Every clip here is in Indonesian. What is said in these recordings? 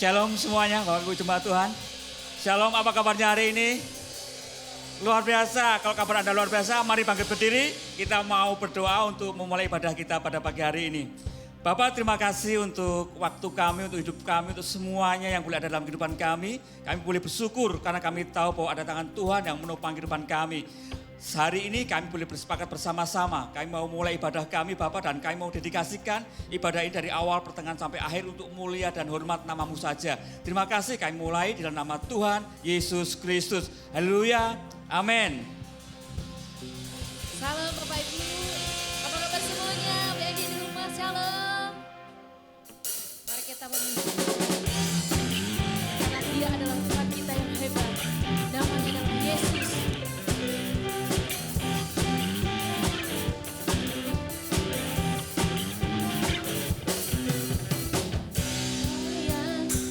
Shalom semuanya, Bapak Ibu Jemaat Tuhan. Shalom, apa kabarnya hari ini? Luar biasa, kalau kabar Anda luar biasa, mari bangkit berdiri. Kita mau berdoa untuk memulai ibadah kita pada pagi hari ini. Bapak, terima kasih untuk waktu kami, untuk hidup kami, untuk semuanya yang boleh ada dalam kehidupan kami. Kami boleh bersyukur karena kami tahu bahwa ada tangan Tuhan yang menopang kehidupan kami. Hari ini kami boleh bersepakat bersama-sama. Kami mau mulai ibadah kami Bapak, dan kami mau dedikasikan ibadah ini dari awal pertengahan sampai akhir untuk mulia dan hormat nama-Mu saja. Terima kasih, kami mulai di dalam nama Tuhan Yesus Kristus. Haleluya, amin. Salam Bapak Ibu, apa kabar semuanya? WND di rumah, shalom. Mari kita memuji. Karena Dia adalah Tuhan kita yang hebat. Namanya adalah Yesus.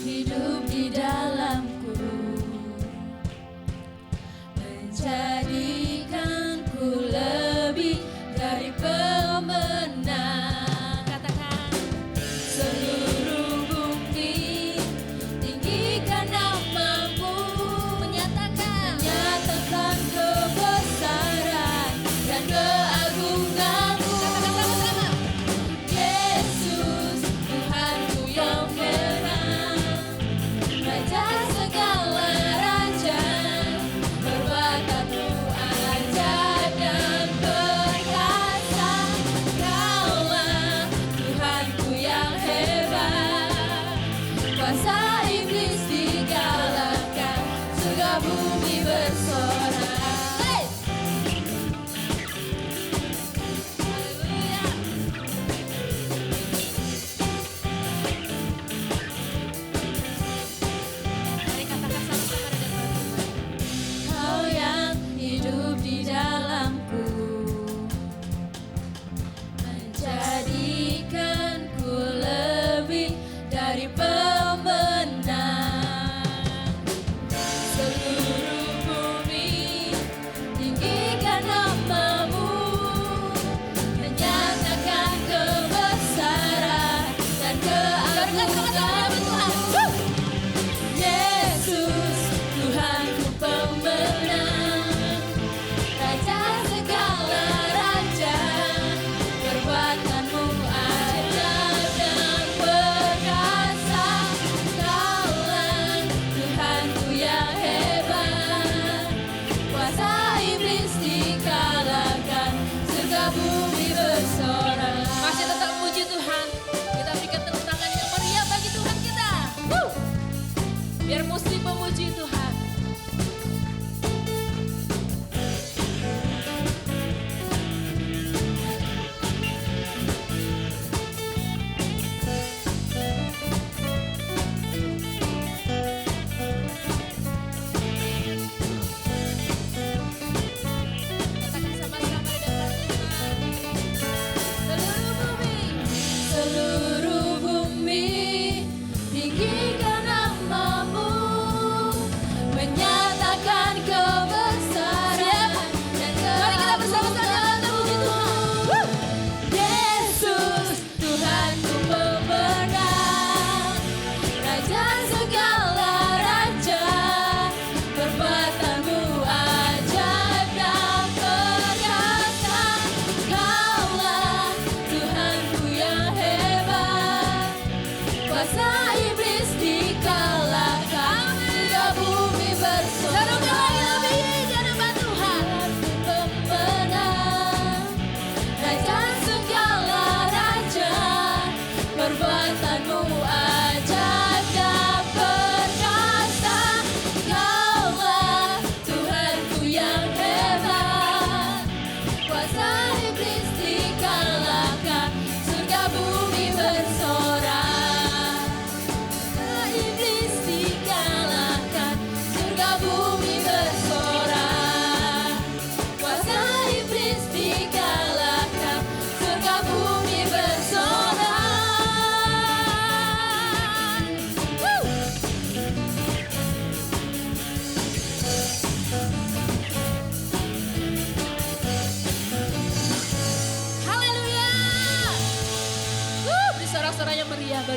Hidup di dalamku, menjadikanku lebih dari pemenang. Katakan, seluruh bumi tinggikan namamu, menyatakan kebesaran dan keagunganmu. Katakan sama-sama, Yesus Tuhanku yang menang, Raja segala raja, perbuatanmu ajaib dan perkasa. Kaulah Tuhanku yang hebat, kuasa iblis digalakkan, surga bumi bersorak. Hey! Haleluya. Mari katakan sama-sama dengan Tuhan. Kau yang hidup di dalamku, menjadikanku lebih dari pemenang. Seluruh bumi tinggikan namamu, menyatakan kebesaran dan keagunganmu. Yesus Tuhanku pemenang, Raja segala raja, perbuatanmu ajaib dan perkasa. Kaulah Tuhanku yang hebat, kuasa iblis dikalahkan, surga bumi bersorak. Masih tetap puji Tuhan, kita berikan tepuk tangan yang meriah bagi Tuhan kita. Biar musik memuji Tuhan.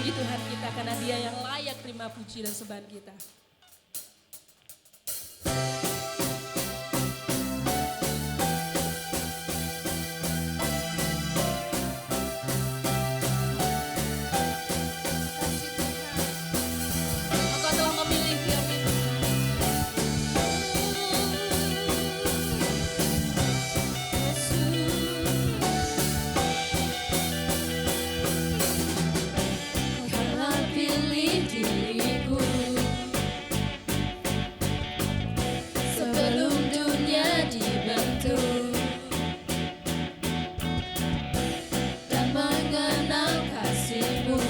bagi Tuhan kita karena Dia yang layak terima puji dan sembahan kita. Engkau telah memilih kami. Telah pilih diriku sebelum dunia dibentuk dan mengenal kasih-Mu,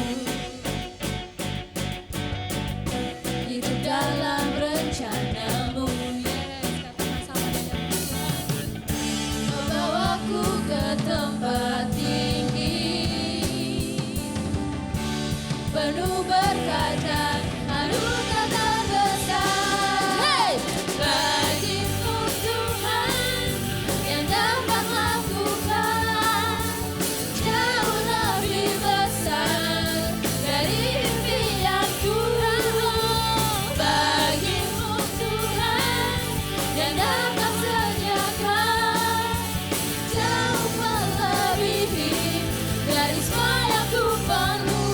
hidup dalam rencana-Mu. Membawaku ke tempat tinggi, penuh berkat dan anugerah terbesar. Hey! Bagi-Mu Tuhan yang dapat lakukan jauh lebih besar dari impianku. Bagi-Mu Tuhan yang dapat sediakan jauh melebihi dari semua yang ku perlu.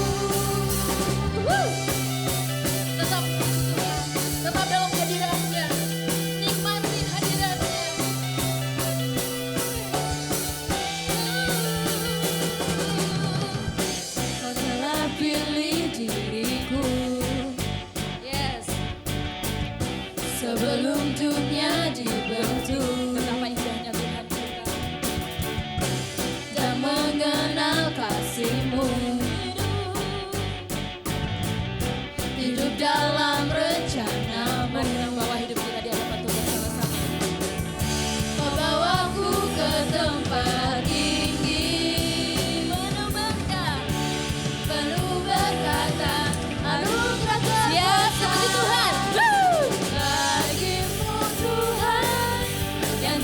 Tetap dalam hadirat-Nya, nikmatin hadirat-Nya. Kau telah pilih diriku, yes, sebelum dunia dibentuk. Betapa indahnya Tuhan kita. Dan mengenal kasih-Mu, hidup dalam rencana-Mu. Mari kita bawa hidup kita di hadapan Tuhan sama-sama. Membawaku ke tempat tinggi, penuh berkat dan anugerah terbesar. Seperti Tuhan. Bagi-Mu Tuhan yang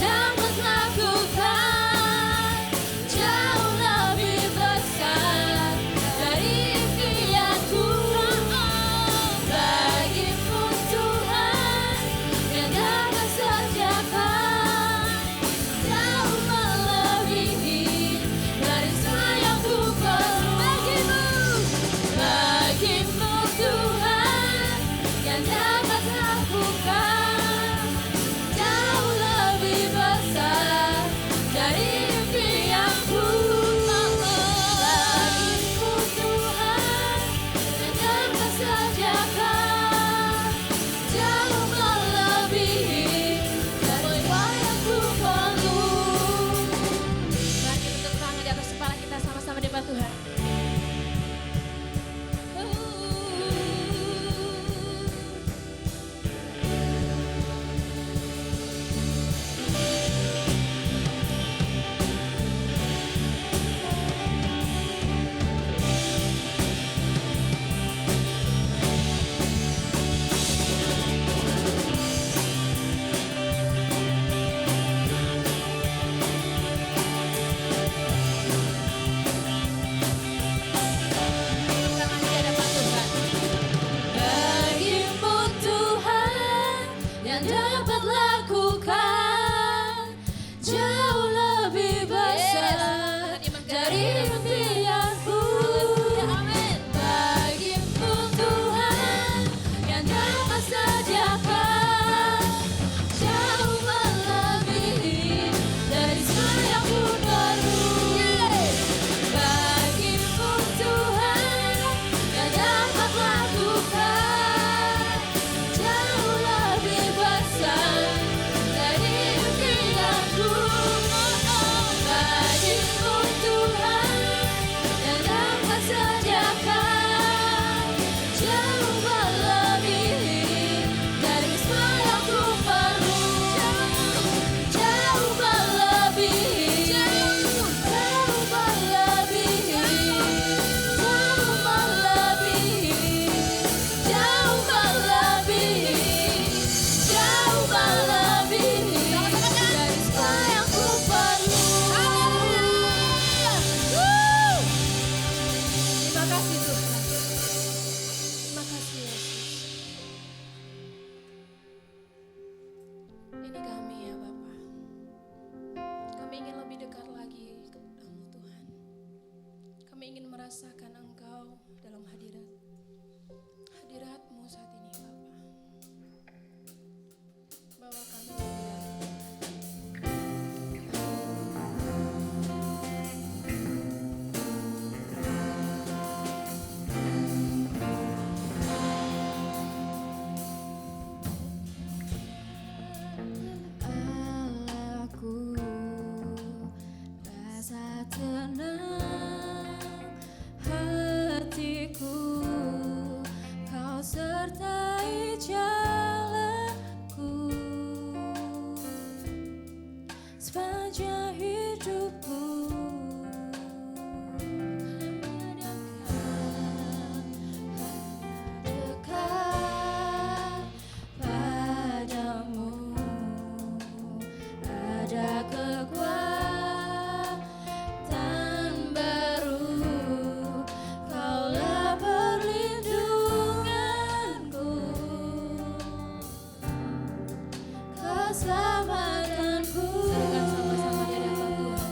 keselamatanku. Serukan sama-sama di hadapan Tuhan.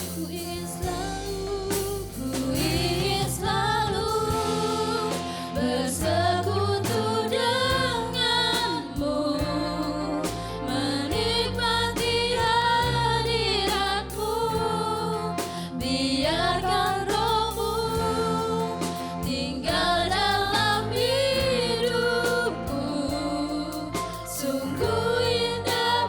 Ku ingin selalu bersekutu denganmu, menikmati hadiratmu. Biarkan rohmu tinggal dalam hidupku. Sungguh indah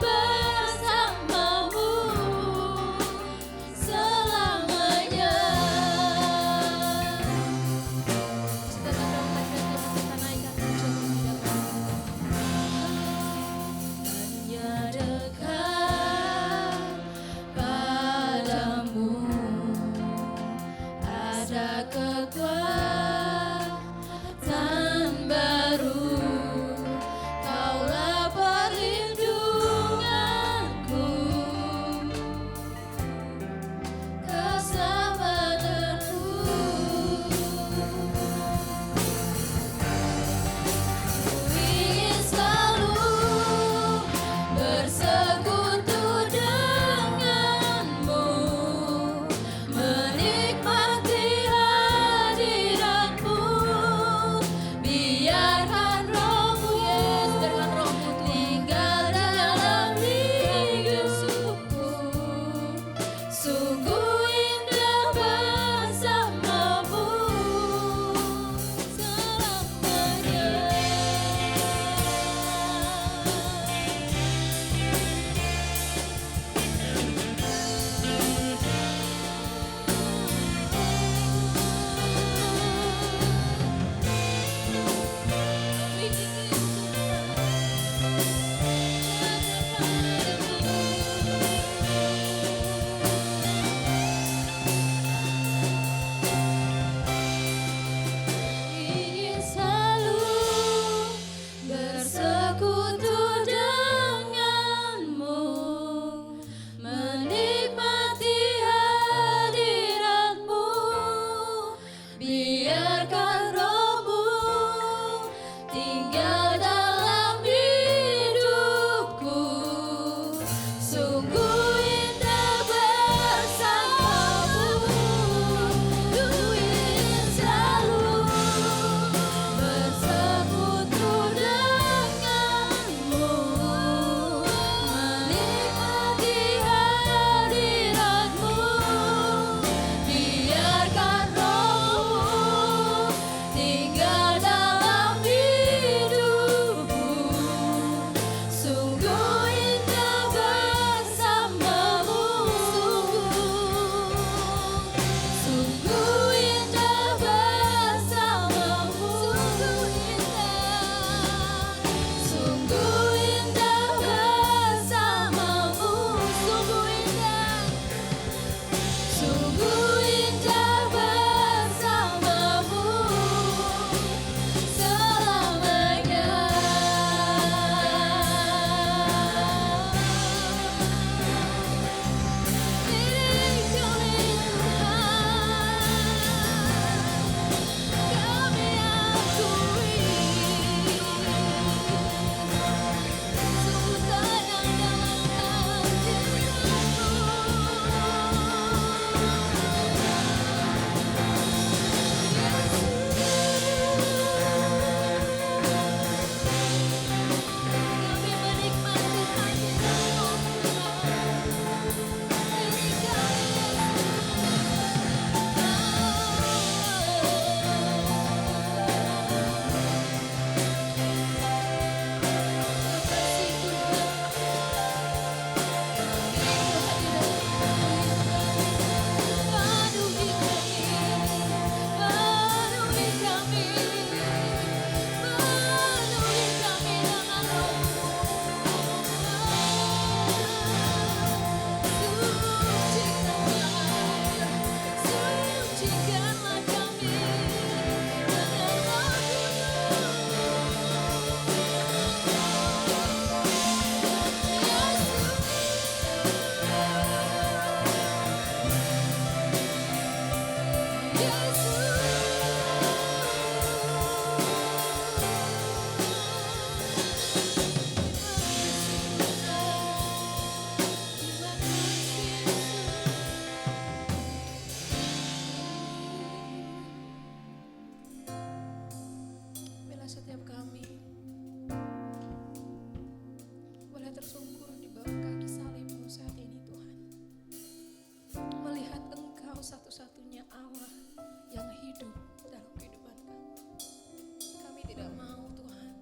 tidak mau Tuhan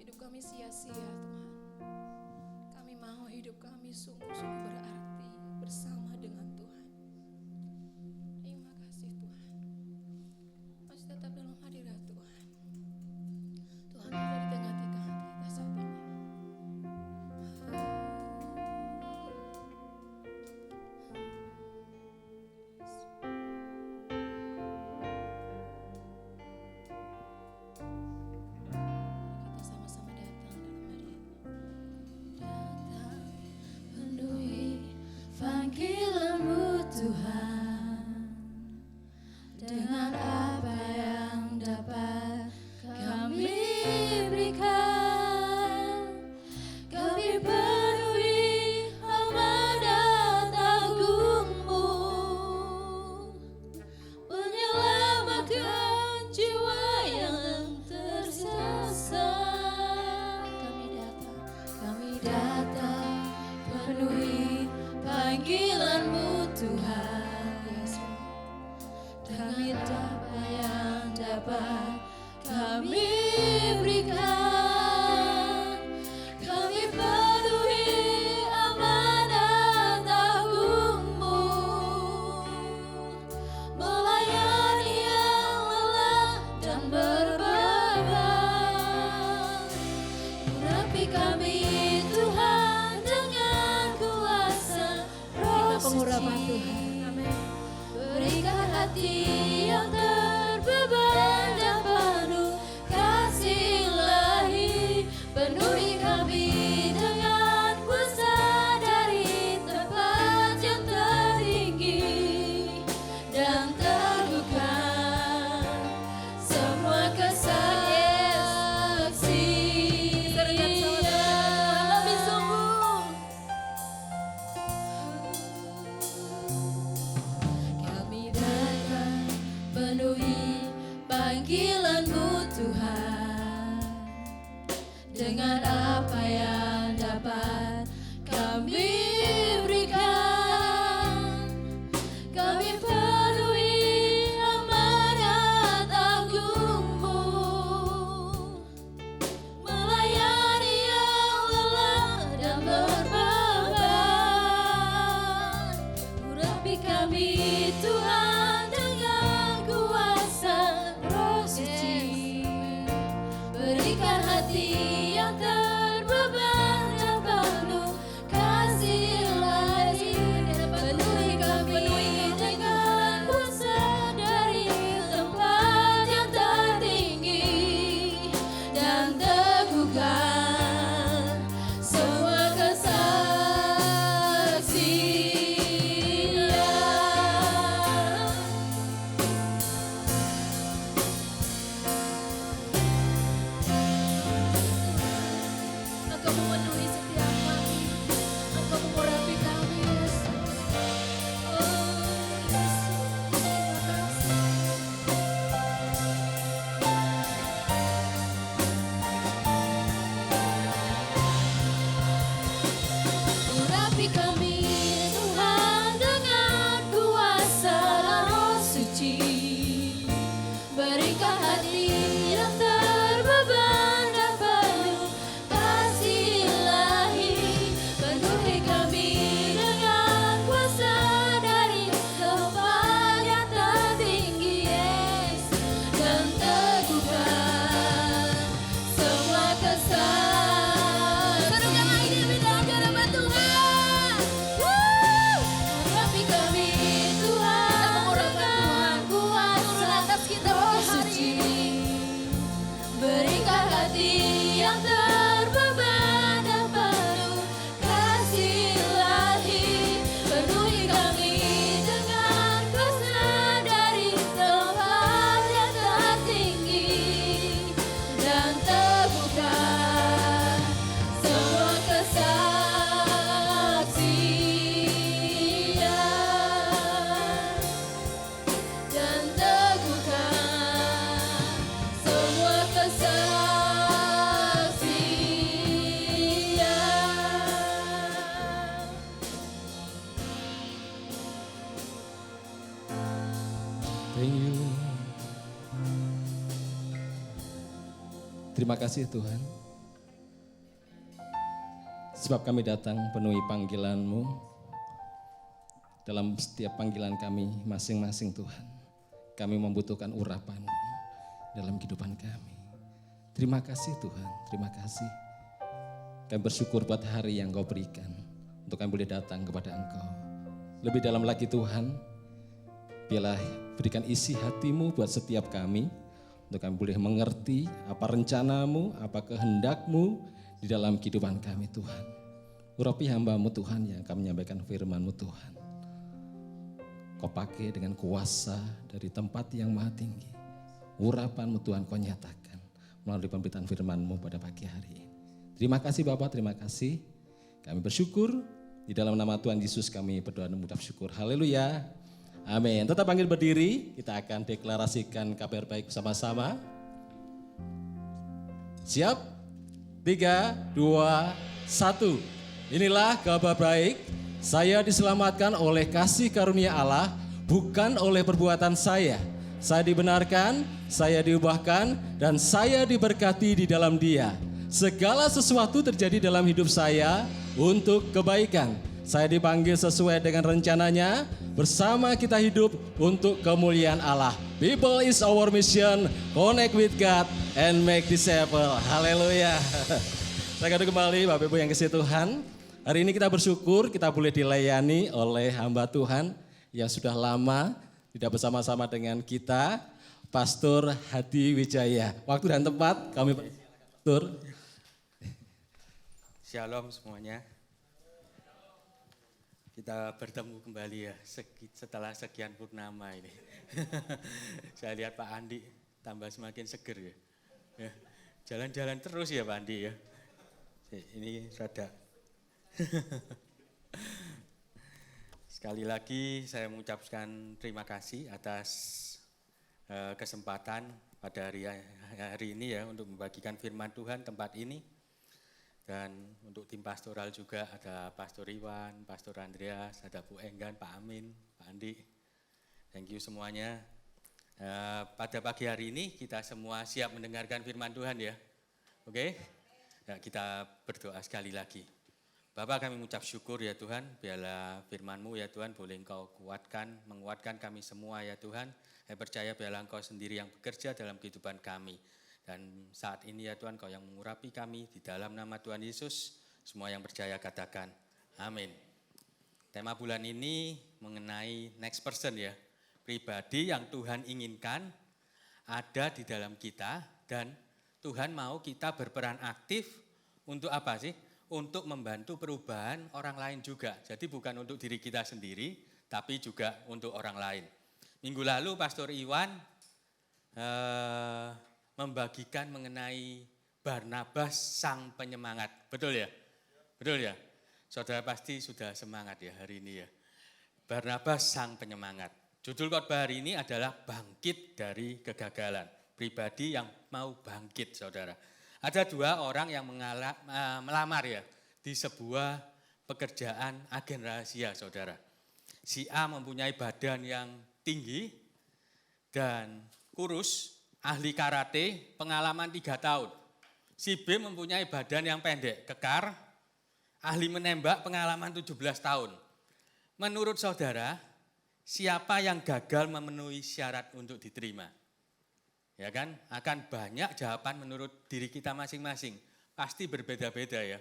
hidup kami sia-sia Tuhan. Kami mau hidup kami sungguh-sungguh berarti bersama dengan Tuhan. Terima kasih Tuhan. Masih tetap dalam hadirat Tuhan. Tuhan ada di tengah-tengah kita saat ini. Kita sama-sama datang dalam hadirat-Nya. Datang penuhi panggilan-Mu Tuhan, dengan apa yang dapat kami berikan. Kami penuhi amanat agung-Mu, menyelamatkan jiwa yang tersesat. Kami datang penuhi panggilan-Mu Tuhan, Yesus. Dengan apa yang dapat kami berikan. Kami penuhi amanat agung-Mu, melayani yang lelah dan berbeban. Urapi kami Tuhan dengan kuasa Roh Pengurapan Suci. Tuhan. Amin. Berikan hati yang terbeban dan penuh kasih ilahi. Penuhi kami dengan kuasa dari tempat yang tertinggi, dan teguhkan semua kesaksian. Lebih sungguh kami datang penuhi panggilan-Mu Tuhan, dengan apa yang dapat kami berikan. Kami penuhi amanat agung-Mu, melayani yang lelah dan berbeban. Urapi kami Tuhan dengan kuasa Roh Suci. Berikan hati yang terbeban dan penuh kasih ilahi. Penuhi kami dengan kuasa dari tempat yang tertinggi, dan teguhkan semua kesaksian. Engkau memenuhi setiap kami, Engkau mengurapi kami, Yesus. Oh, Yesus, terima kasih. Urapi kami Tuhan dengan kuasa Roh Suci. Berikan hati yang terbeban dan penuh kasih ilahi. Terima kasih Tuhan. Sebab kami datang penuhi panggilan-Mu. Dalam setiap panggilan kami masing-masing Tuhan. Kami membutuhkan urapan dalam kehidupan kami. Terima kasih Tuhan, terima kasih. Kami bersyukur buat hari yang Kau berikan. Untuk kami boleh datang kepada Engkau. Lebih dalam lagi Tuhan, biarlah berikan isi hati-Mu buat setiap kami. Untuk kami boleh mengerti apa rencana-Mu, apa kehendak-Mu di dalam kehidupan kami Tuhan. Urapi hamba-Mu Tuhan yang akan menyampaikan firman-Mu Tuhan. Kau pakai dengan kuasa dari tempat yang maha tinggi. Urapan-Mu Tuhan Kau nyatakan melalui pemberitaan firman-Mu pada pagi hari ini. Terima kasih Bapak, terima kasih. Kami bersyukur di dalam nama Tuhan Yesus kami berdoa dan mengucap syukur. Haleluya. Amin. Tetap panggil berdiri, kita akan deklarasikan kabar baik bersama-sama. Siap? 3, 2, 1. Inilah kabar baik, saya diselamatkan oleh kasih karunia Allah, bukan oleh perbuatan saya. Saya dibenarkan, saya diubahkan, dan saya diberkati di dalam Dia. Segala sesuatu terjadi dalam hidup saya untuk kebaikan. Saya dipanggil sesuai dengan rencananya, bersama kita hidup untuk kemuliaan Allah. People is our mission, connect with God and make disciple. Haleluya. Saya kata kembali Bapak Ibu yang kasih Tuhan. Hari ini kita bersyukur kita boleh dilayani oleh hamba Tuhan yang sudah lama tidak bersama-sama dengan kita, Pastor Hadi Wijaya. Waktu dan tempat kami Pastor. Shalom semuanya. Kita bertemu kembali ya setelah sekian purnama ini. Saya lihat Pak Andi tambah semakin seger ya. Jalan-jalan terus ya Pak Andi ya. Ini rada. Sekali lagi saya mengucapkan terima kasih atas kesempatan pada hari ini ya untuk membagikan firman Tuhan tempat ini. Dan untuk tim pastoral juga ada Pastor Iwan, Pastor Andreas, ada Bu Enggan, Pak Amin, Pak Andi. Thank you semuanya. Pada pagi hari ini kita semua siap mendengarkan firman Tuhan ya. Oke? Nah, kita berdoa sekali lagi. Bapak kami mengucap syukur ya Tuhan, biarlah firman-Mu ya Tuhan boleh Engkau kuatkan, menguatkan kami semua ya Tuhan. Saya percaya biarlah Engkau sendiri yang bekerja dalam kehidupan kami. Dan saat ini ya Tuhan, Kau yang mengurapi kami di dalam nama Tuhan Yesus. Semua yang percaya katakan, amin. Tema bulan ini mengenai next person ya. Pribadi yang Tuhan inginkan ada di dalam kita. Dan Tuhan mau kita berperan aktif untuk apa sih? Untuk membantu perubahan orang lain juga. Jadi bukan untuk diri kita sendiri, tapi juga untuk orang lain. Minggu lalu Pastor Iwan membagikan mengenai Barnabas sang penyemangat. Betul ya? Betul ya? Saudara pasti sudah semangat ya hari ini ya. Barnabas sang penyemangat. Judul khotbah hari ini adalah bangkit dari kegagalan. Pribadi yang mau bangkit saudara. Ada dua orang yang melamar ya di sebuah pekerjaan agen rahasia saudara. Si A mempunyai badan yang tinggi dan kurus, ahli karate, pengalaman 3 tahun. Si B mempunyai badan yang pendek, kekar, ahli menembak, pengalaman 17 tahun. Menurut saudara, siapa yang gagal memenuhi syarat untuk diterima? Ya kan, akan banyak jawaban menurut diri kita masing-masing. Pasti berbeda-beda ya.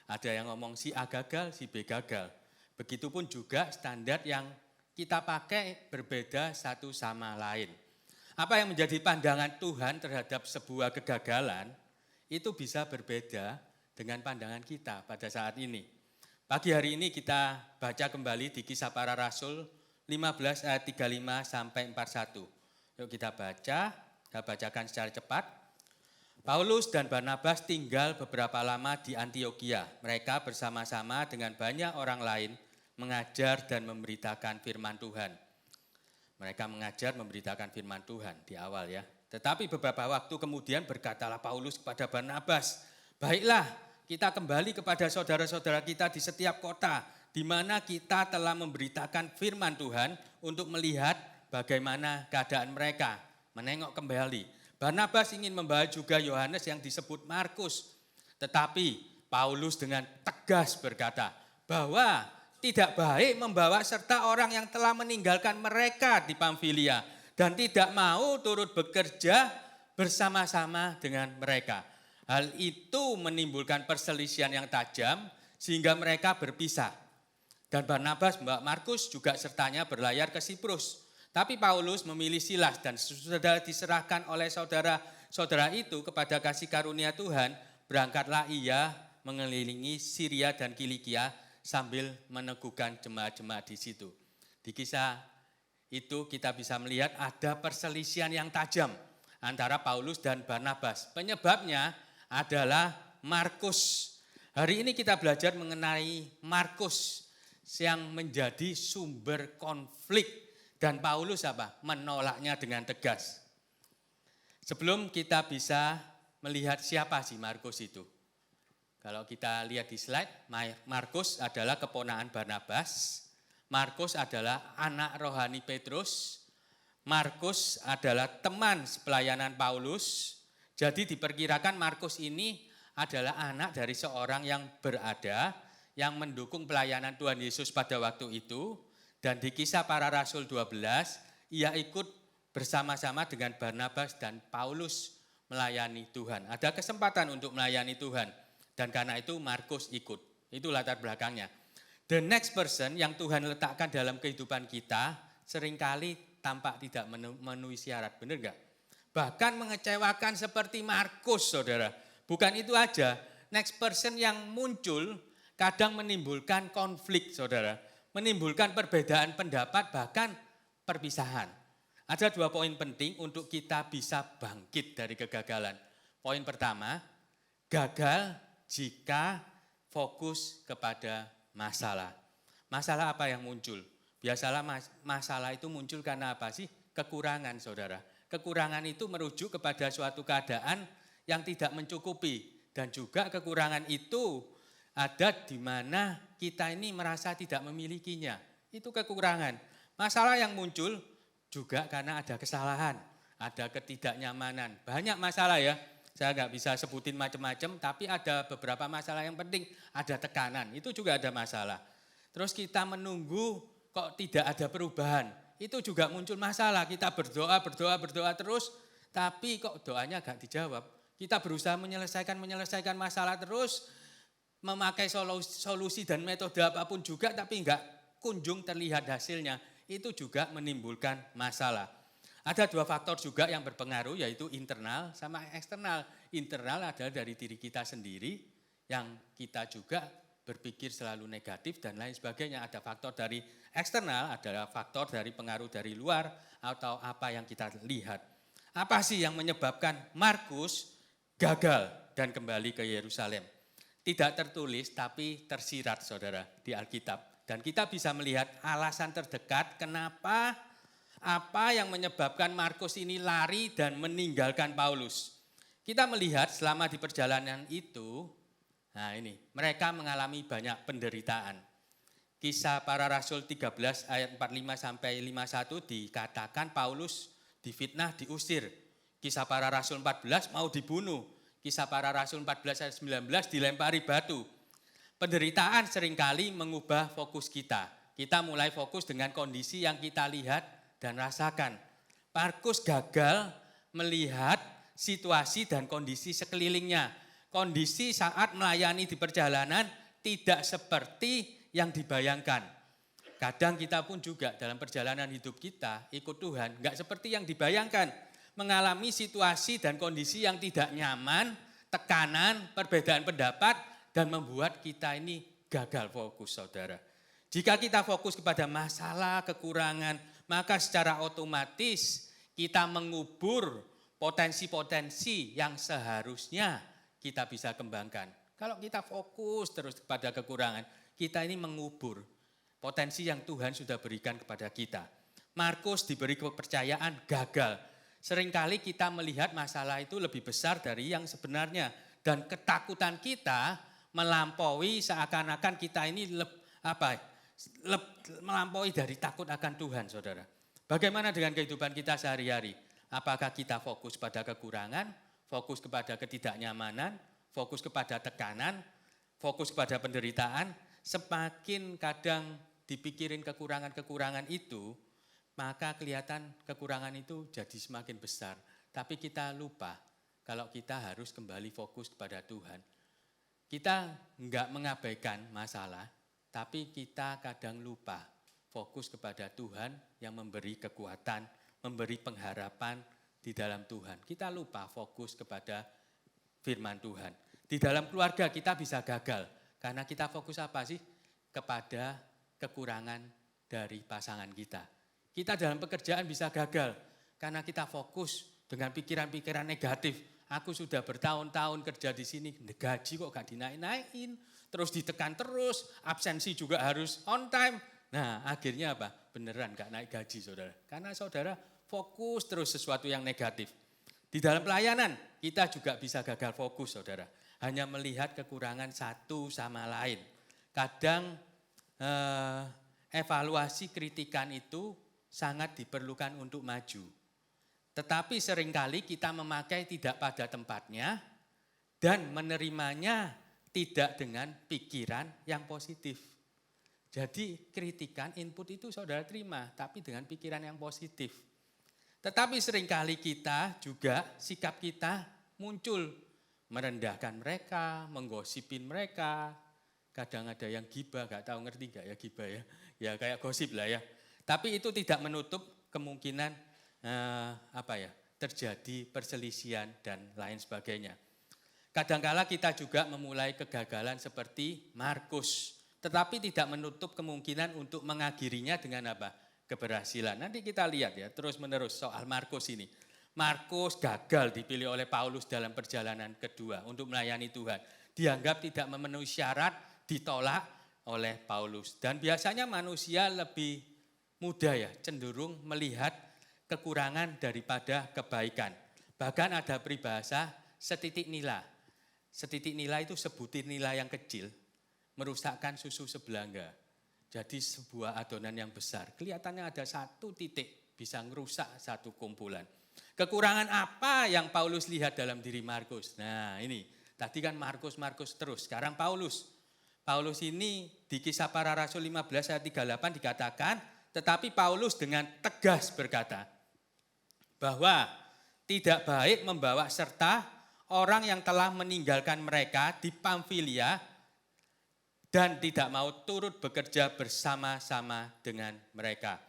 Ada yang ngomong si A gagal, si B gagal. Begitupun juga standar yang kita pakai berbeda satu sama lain. Apa yang menjadi pandangan Tuhan terhadap sebuah kegagalan itu bisa berbeda dengan pandangan kita pada saat ini. Pagi hari ini kita baca kembali di Kisah Para Rasul 15 ayat 35 sampai 41. Yuk kita bacakan secara cepat. Paulus dan Barnabas tinggal beberapa lama di Antiokhia. Mereka bersama-sama dengan banyak orang lain mengajar dan memberitakan firman Tuhan. Mereka mengajar memberitakan firman Tuhan di awal ya. Tetapi beberapa waktu kemudian berkatalah Paulus kepada Barnabas, baiklah kita kembali kepada saudara-saudara kita di setiap kota di mana kita telah memberitakan firman Tuhan untuk melihat bagaimana keadaan mereka, menengok kembali Barnabas ingin membawa juga Yohanes yang disebut Markus. Tetapi Paulus dengan tegas berkata bahwa tidak baik membawa serta orang yang telah meninggalkan mereka di Pamfilia dan tidak mau turut bekerja bersama-sama dengan mereka. Hal itu menimbulkan perselisihan yang tajam sehingga mereka berpisah. Dan Barnabas membawa Markus juga sertanya berlayar ke Siprus. Tapi Paulus memilih Silas dan sudah diserahkan oleh saudara-saudara itu kepada kasih karunia Tuhan, berangkatlah ia mengelilingi Syria dan Kilikia sambil meneguhkan jemaat-jemaat di situ. Di kisah itu kita bisa melihat ada perselisihan yang tajam antara Paulus dan Barnabas. Penyebabnya adalah Markus. Hari ini kita belajar mengenai Markus yang menjadi sumber konflik. Dan Paulus menolaknya dengan tegas. Sebelum kita bisa melihat siapa sih Markus itu. Kalau kita lihat di slide, Markus adalah keponakan Barnabas. Markus adalah anak rohani Petrus. Markus adalah teman sepelayanan Paulus. Jadi diperkirakan Markus ini adalah anak dari seorang yang berada, yang mendukung pelayanan Tuhan Yesus pada waktu itu. Dan di kisah para rasul 12, ia ikut bersama-sama dengan Barnabas dan Paulus melayani Tuhan. Ada kesempatan untuk melayani Tuhan. Dan karena itu Markus ikut. Itu latar belakangnya. The next person yang Tuhan letakkan dalam kehidupan kita seringkali tampak tidak memenuhi syarat. Benar enggak? Bahkan mengecewakan seperti Markus, saudara. Bukan itu aja. Next person yang muncul kadang menimbulkan konflik, saudara. Menimbulkan perbedaan pendapat bahkan perpisahan. Ada 2 poin penting untuk kita bisa bangkit dari kegagalan. Poin pertama, gagal jika fokus kepada masalah. Masalah apa yang muncul? Biasalah masalah itu muncul karena apa sih? Kekurangan, saudara. Kekurangan itu merujuk kepada suatu keadaan yang tidak mencukupi. Dan juga kekurangan itu ada di mana kita ini merasa tidak memilikinya. Itu kekurangan. Masalah yang muncul juga karena ada kesalahan, ada ketidaknyamanan. Banyak masalah ya, saya nggak bisa sebutin macam-macam, tapi ada beberapa masalah yang penting. Ada tekanan, itu juga ada masalah. Terus kita menunggu kok tidak ada perubahan, itu juga muncul masalah. Kita berdoa terus, tapi kok doanya nggak dijawab. Kita berusaha menyelesaikan masalah terus, memakai solusi dan metode apapun juga tapi enggak kunjung terlihat hasilnya, itu juga menimbulkan masalah. Ada 2 faktor juga yang berpengaruh yaitu internal sama eksternal. Internal adalah dari diri kita sendiri yang kita juga berpikir selalu negatif dan lain sebagainya. Ada faktor dari eksternal, adalah faktor dari pengaruh dari luar atau apa yang kita lihat. Apa sih yang menyebabkan Markus gagal dan kembali ke Yerusalem? Tidak tertulis tapi tersirat, saudara, di Alkitab. Dan kita bisa melihat alasan terdekat kenapa, apa yang menyebabkan Markus ini lari dan meninggalkan Paulus. Kita melihat selama di perjalanan itu, nah ini, mereka mengalami banyak penderitaan. Kisah para Rasul 13 ayat 45 sampai 51 dikatakan Paulus difitnah, diusir. Kisah para Rasul 14 mau dibunuh. Kisah para Rasul 14 ayat 19 dilempari batu. Penderitaan seringkali mengubah fokus kita. Kita mulai fokus dengan kondisi yang kita lihat dan rasakan. Markus gagal melihat situasi dan kondisi sekelilingnya. Kondisi saat melayani di perjalanan tidak seperti yang dibayangkan. Kadang kita pun juga dalam perjalanan hidup kita ikut Tuhan, enggak seperti yang dibayangkan. Mengalami situasi dan kondisi yang tidak nyaman, tekanan, perbedaan pendapat, dan membuat kita ini gagal fokus, saudara. Jika kita fokus kepada masalah, kekurangan, maka secara otomatis kita mengubur potensi-potensi yang seharusnya kita bisa kembangkan. Kalau kita fokus terus kepada kekurangan, kita ini mengubur potensi yang Tuhan sudah berikan kepada kita. Markus diberi kepercayaan gagal. Seringkali kita melihat masalah itu lebih besar dari yang sebenarnya. Dan ketakutan kita melampaui seakan-akan kita ini melampaui dari takut akan Tuhan, saudara. Bagaimana dengan kehidupan kita sehari-hari? Apakah kita fokus pada kekurangan, fokus kepada ketidaknyamanan, fokus kepada tekanan, fokus pada penderitaan, semakin kadang dipikirin kekurangan-kekurangan itu, maka kelihatan kekurangan itu jadi semakin besar. Tapi kita lupa kalau kita harus kembali fokus kepada Tuhan. Kita enggak mengabaikan masalah, tapi kita kadang lupa fokus kepada Tuhan yang memberi kekuatan, memberi pengharapan di dalam Tuhan. Kita lupa fokus kepada firman Tuhan. Di dalam keluarga kita bisa gagal, karena kita fokus apa sih? Kepada kekurangan dari pasangan kita. Kita dalam pekerjaan bisa gagal, karena kita fokus dengan pikiran-pikiran negatif. Aku sudah bertahun-tahun kerja di sini, gaji kok gak dinaik-naikin, terus ditekan terus, absensi juga harus on time. Nah akhirnya apa? Beneran gak naik gaji saudara. Karena saudara fokus terus sesuatu yang negatif. Di dalam pelayanan kita juga bisa gagal fokus saudara. Hanya melihat kekurangan satu sama lain. Kadang evaluasi kritikan itu sangat diperlukan untuk maju. Tetapi seringkali kita memakai tidak pada tempatnya dan menerimanya tidak dengan pikiran yang positif. Jadi kritikan, input itu saudara terima, tapi dengan pikiran yang positif. Tetapi seringkali kita juga, sikap kita muncul merendahkan mereka, menggosipin mereka. Kadang ada yang gibah, gak tahu ngerti gak ya gibah ya. Ya kayak gosip lah ya. Tapi itu tidak menutup kemungkinan terjadi perselisihan dan lain sebagainya. Kadangkala kita juga memulai kegagalan seperti Markus, tetapi tidak menutup kemungkinan untuk mengakhirinya dengan apa? Keberhasilan. Nanti kita lihat ya terus menerus soal Markus ini. Markus gagal dipilih oleh Paulus dalam perjalanan kedua untuk melayani Tuhan. Dianggap tidak memenuhi syarat, ditolak oleh Paulus. Dan biasanya manusia lebih mudah ya cenderung melihat kekurangan daripada kebaikan. Bahkan ada peribahasa setitik nila. Setitik nila itu sebutir nila yang kecil merusakkan susu sebelanga. Jadi sebuah adonan yang besar. Kelihatannya ada satu titik bisa merusak satu kumpulan. Kekurangan apa yang Paulus lihat dalam diri Markus? Nah ini, tadi kan Markus terus. Sekarang Paulus. Paulus ini di Kisah Para Rasul 15 ayat 38 dikatakan, tetapi Paulus dengan tegas berkata, bahwa tidak baik membawa serta orang yang telah meninggalkan mereka di Pamfilia dan tidak mau turut bekerja bersama-sama dengan mereka.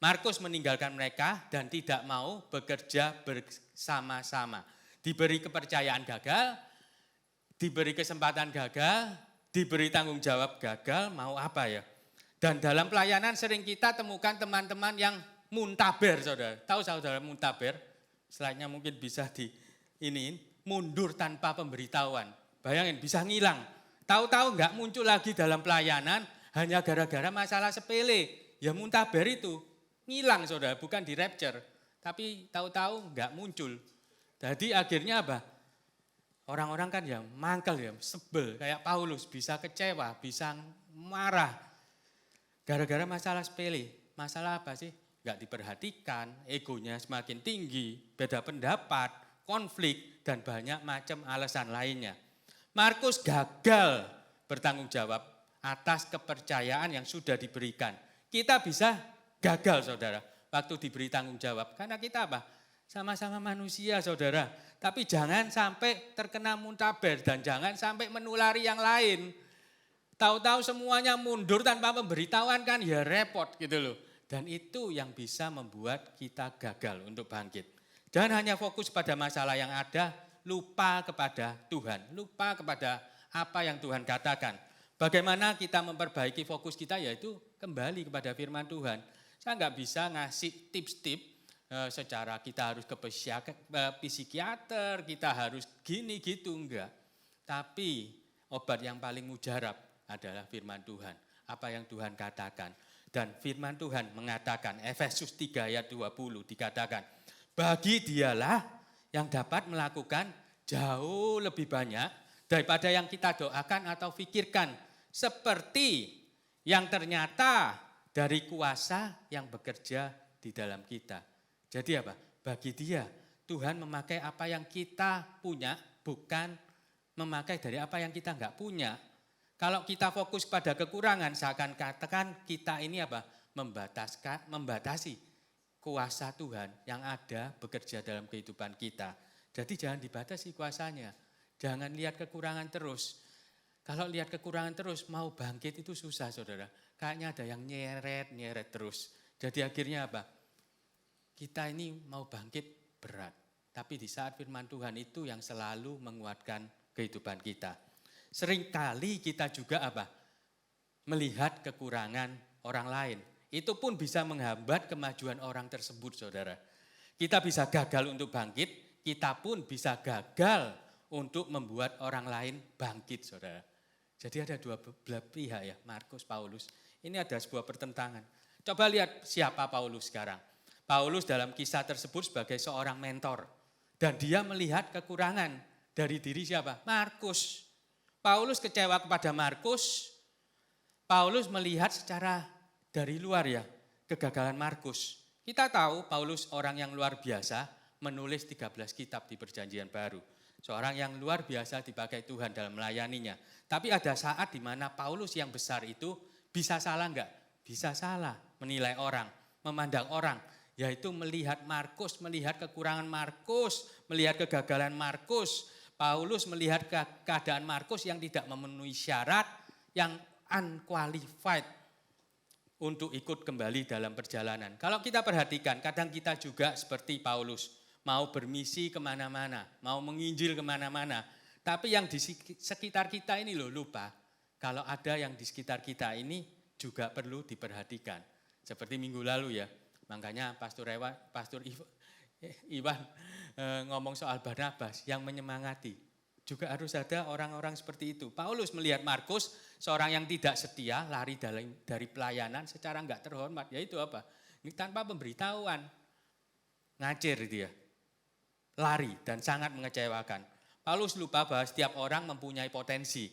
Markus meninggalkan mereka dan tidak mau bekerja bersama-sama. Diberi kepercayaan gagal, diberi kesempatan gagal, diberi tanggung jawab gagal, mau apa ya? Dan dalam pelayanan sering kita temukan teman-teman yang muntaber saudara. Tahu saudara muntaber? Slide-nya mungkin bisa mundur tanpa pemberitahuan. Bayangin bisa ngilang. Tahu-tahu enggak muncul lagi dalam pelayanan hanya gara-gara masalah sepele. Ya muntaber itu ngilang saudara, bukan di rapture. Tapi tahu-tahu enggak muncul. Jadi akhirnya apa? Orang-orang kan ya mangkel ya, sebel kayak Paulus, bisa kecewa, bisa marah. Gara-gara masalah sepele. Masalah apa sih? Enggak diperhatikan, egonya semakin tinggi, beda pendapat, konflik, dan banyak macam alasan lainnya. Markus gagal bertanggung jawab atas kepercayaan yang sudah diberikan. Kita bisa gagal saudara, waktu diberi tanggung jawab. Karena kita apa? Sama-sama manusia saudara. Tapi jangan sampai terkena muntaber dan jangan sampai menulari yang lain. Tahu-tahu semuanya mundur tanpa pemberitahuan kan ya repot gitu loh. Dan itu yang bisa membuat kita gagal untuk bangkit. Jangan hanya fokus pada masalah yang ada, lupa kepada Tuhan. Lupa kepada apa yang Tuhan katakan. Bagaimana kita memperbaiki fokus kita yaitu kembali kepada firman Tuhan. Saya nggak bisa ngasih tips-tips secara kita harus ke psikiater, kita harus gini gitu, enggak. Tapi obat yang paling mujarab adalah firman Tuhan. Apa yang Tuhan katakan. Dan firman Tuhan mengatakan, Efesus 3 ayat 20 dikatakan, bagi dialah yang dapat melakukan jauh lebih banyak daripada yang kita doakan atau pikirkan. Seperti yang ternyata dari kuasa yang bekerja di dalam kita. Jadi apa? Bagi dia, Tuhan memakai apa yang kita punya, bukan memakai dari apa yang kita enggak punya. Kalau kita fokus pada kekurangan, seakan katakan kita ini apa? Membatasi kuasa Tuhan yang ada bekerja dalam kehidupan kita. Jadi jangan dibatasi kuasanya. Jangan lihat kekurangan terus. Kalau lihat kekurangan terus, mau bangkit itu susah, saudara. Kayaknya ada yang nyeret terus. Jadi akhirnya apa? Kita ini mau bangkit berat. Tapi di saat firman Tuhan itu yang selalu menguatkan kehidupan kita. Seringkali kita juga apa? Melihat kekurangan orang lain. Itu pun bisa menghambat kemajuan orang tersebut, saudara. Kita bisa gagal untuk bangkit, kita pun bisa gagal untuk membuat orang lain bangkit, saudara. Jadi ada dua belah pihak ya, Markus, Paulus. Ini ada sebuah pertentangan. Coba lihat siapa Paulus sekarang. Paulus dalam kisah tersebut sebagai seorang mentor. Dan dia melihat kekurangan dari diri siapa? Markus. Paulus kecewa kepada Markus. Paulus melihat secara dari luar ya, kegagalan Markus. Kita tahu Paulus orang yang luar biasa, menulis 13 kitab di Perjanjian Baru. Seorang yang luar biasa dipakai Tuhan dalam melayaninya. Tapi ada saat di mana Paulus yang besar itu bisa salah enggak? Bisa salah menilai orang, memandang orang. Yaitu melihat Markus, melihat kekurangan Markus, melihat kegagalan Markus. Paulus melihat keadaan Markus yang tidak memenuhi syarat, yang unqualified untuk ikut kembali dalam perjalanan. Kalau kita perhatikan, kadang kita juga seperti Paulus, mau bermisi kemana-mana, mau menginjil kemana-mana. Tapi yang di sekitar kita ini loh lupa, kalau ada yang di sekitar kita ini juga perlu diperhatikan. Seperti minggu lalu ya, makanya Pastor Iwan ngomong soal Barnabas yang menyemangati. Juga harus ada orang-orang seperti itu. Paulus melihat Markus, seorang yang tidak setia, lari dari pelayanan secara enggak terhormat. Yaitu apa? Tanpa pemberitahuan. Ngacir dia. Lari dan sangat mengecewakan. Paulus lupa bahwa setiap orang mempunyai potensi.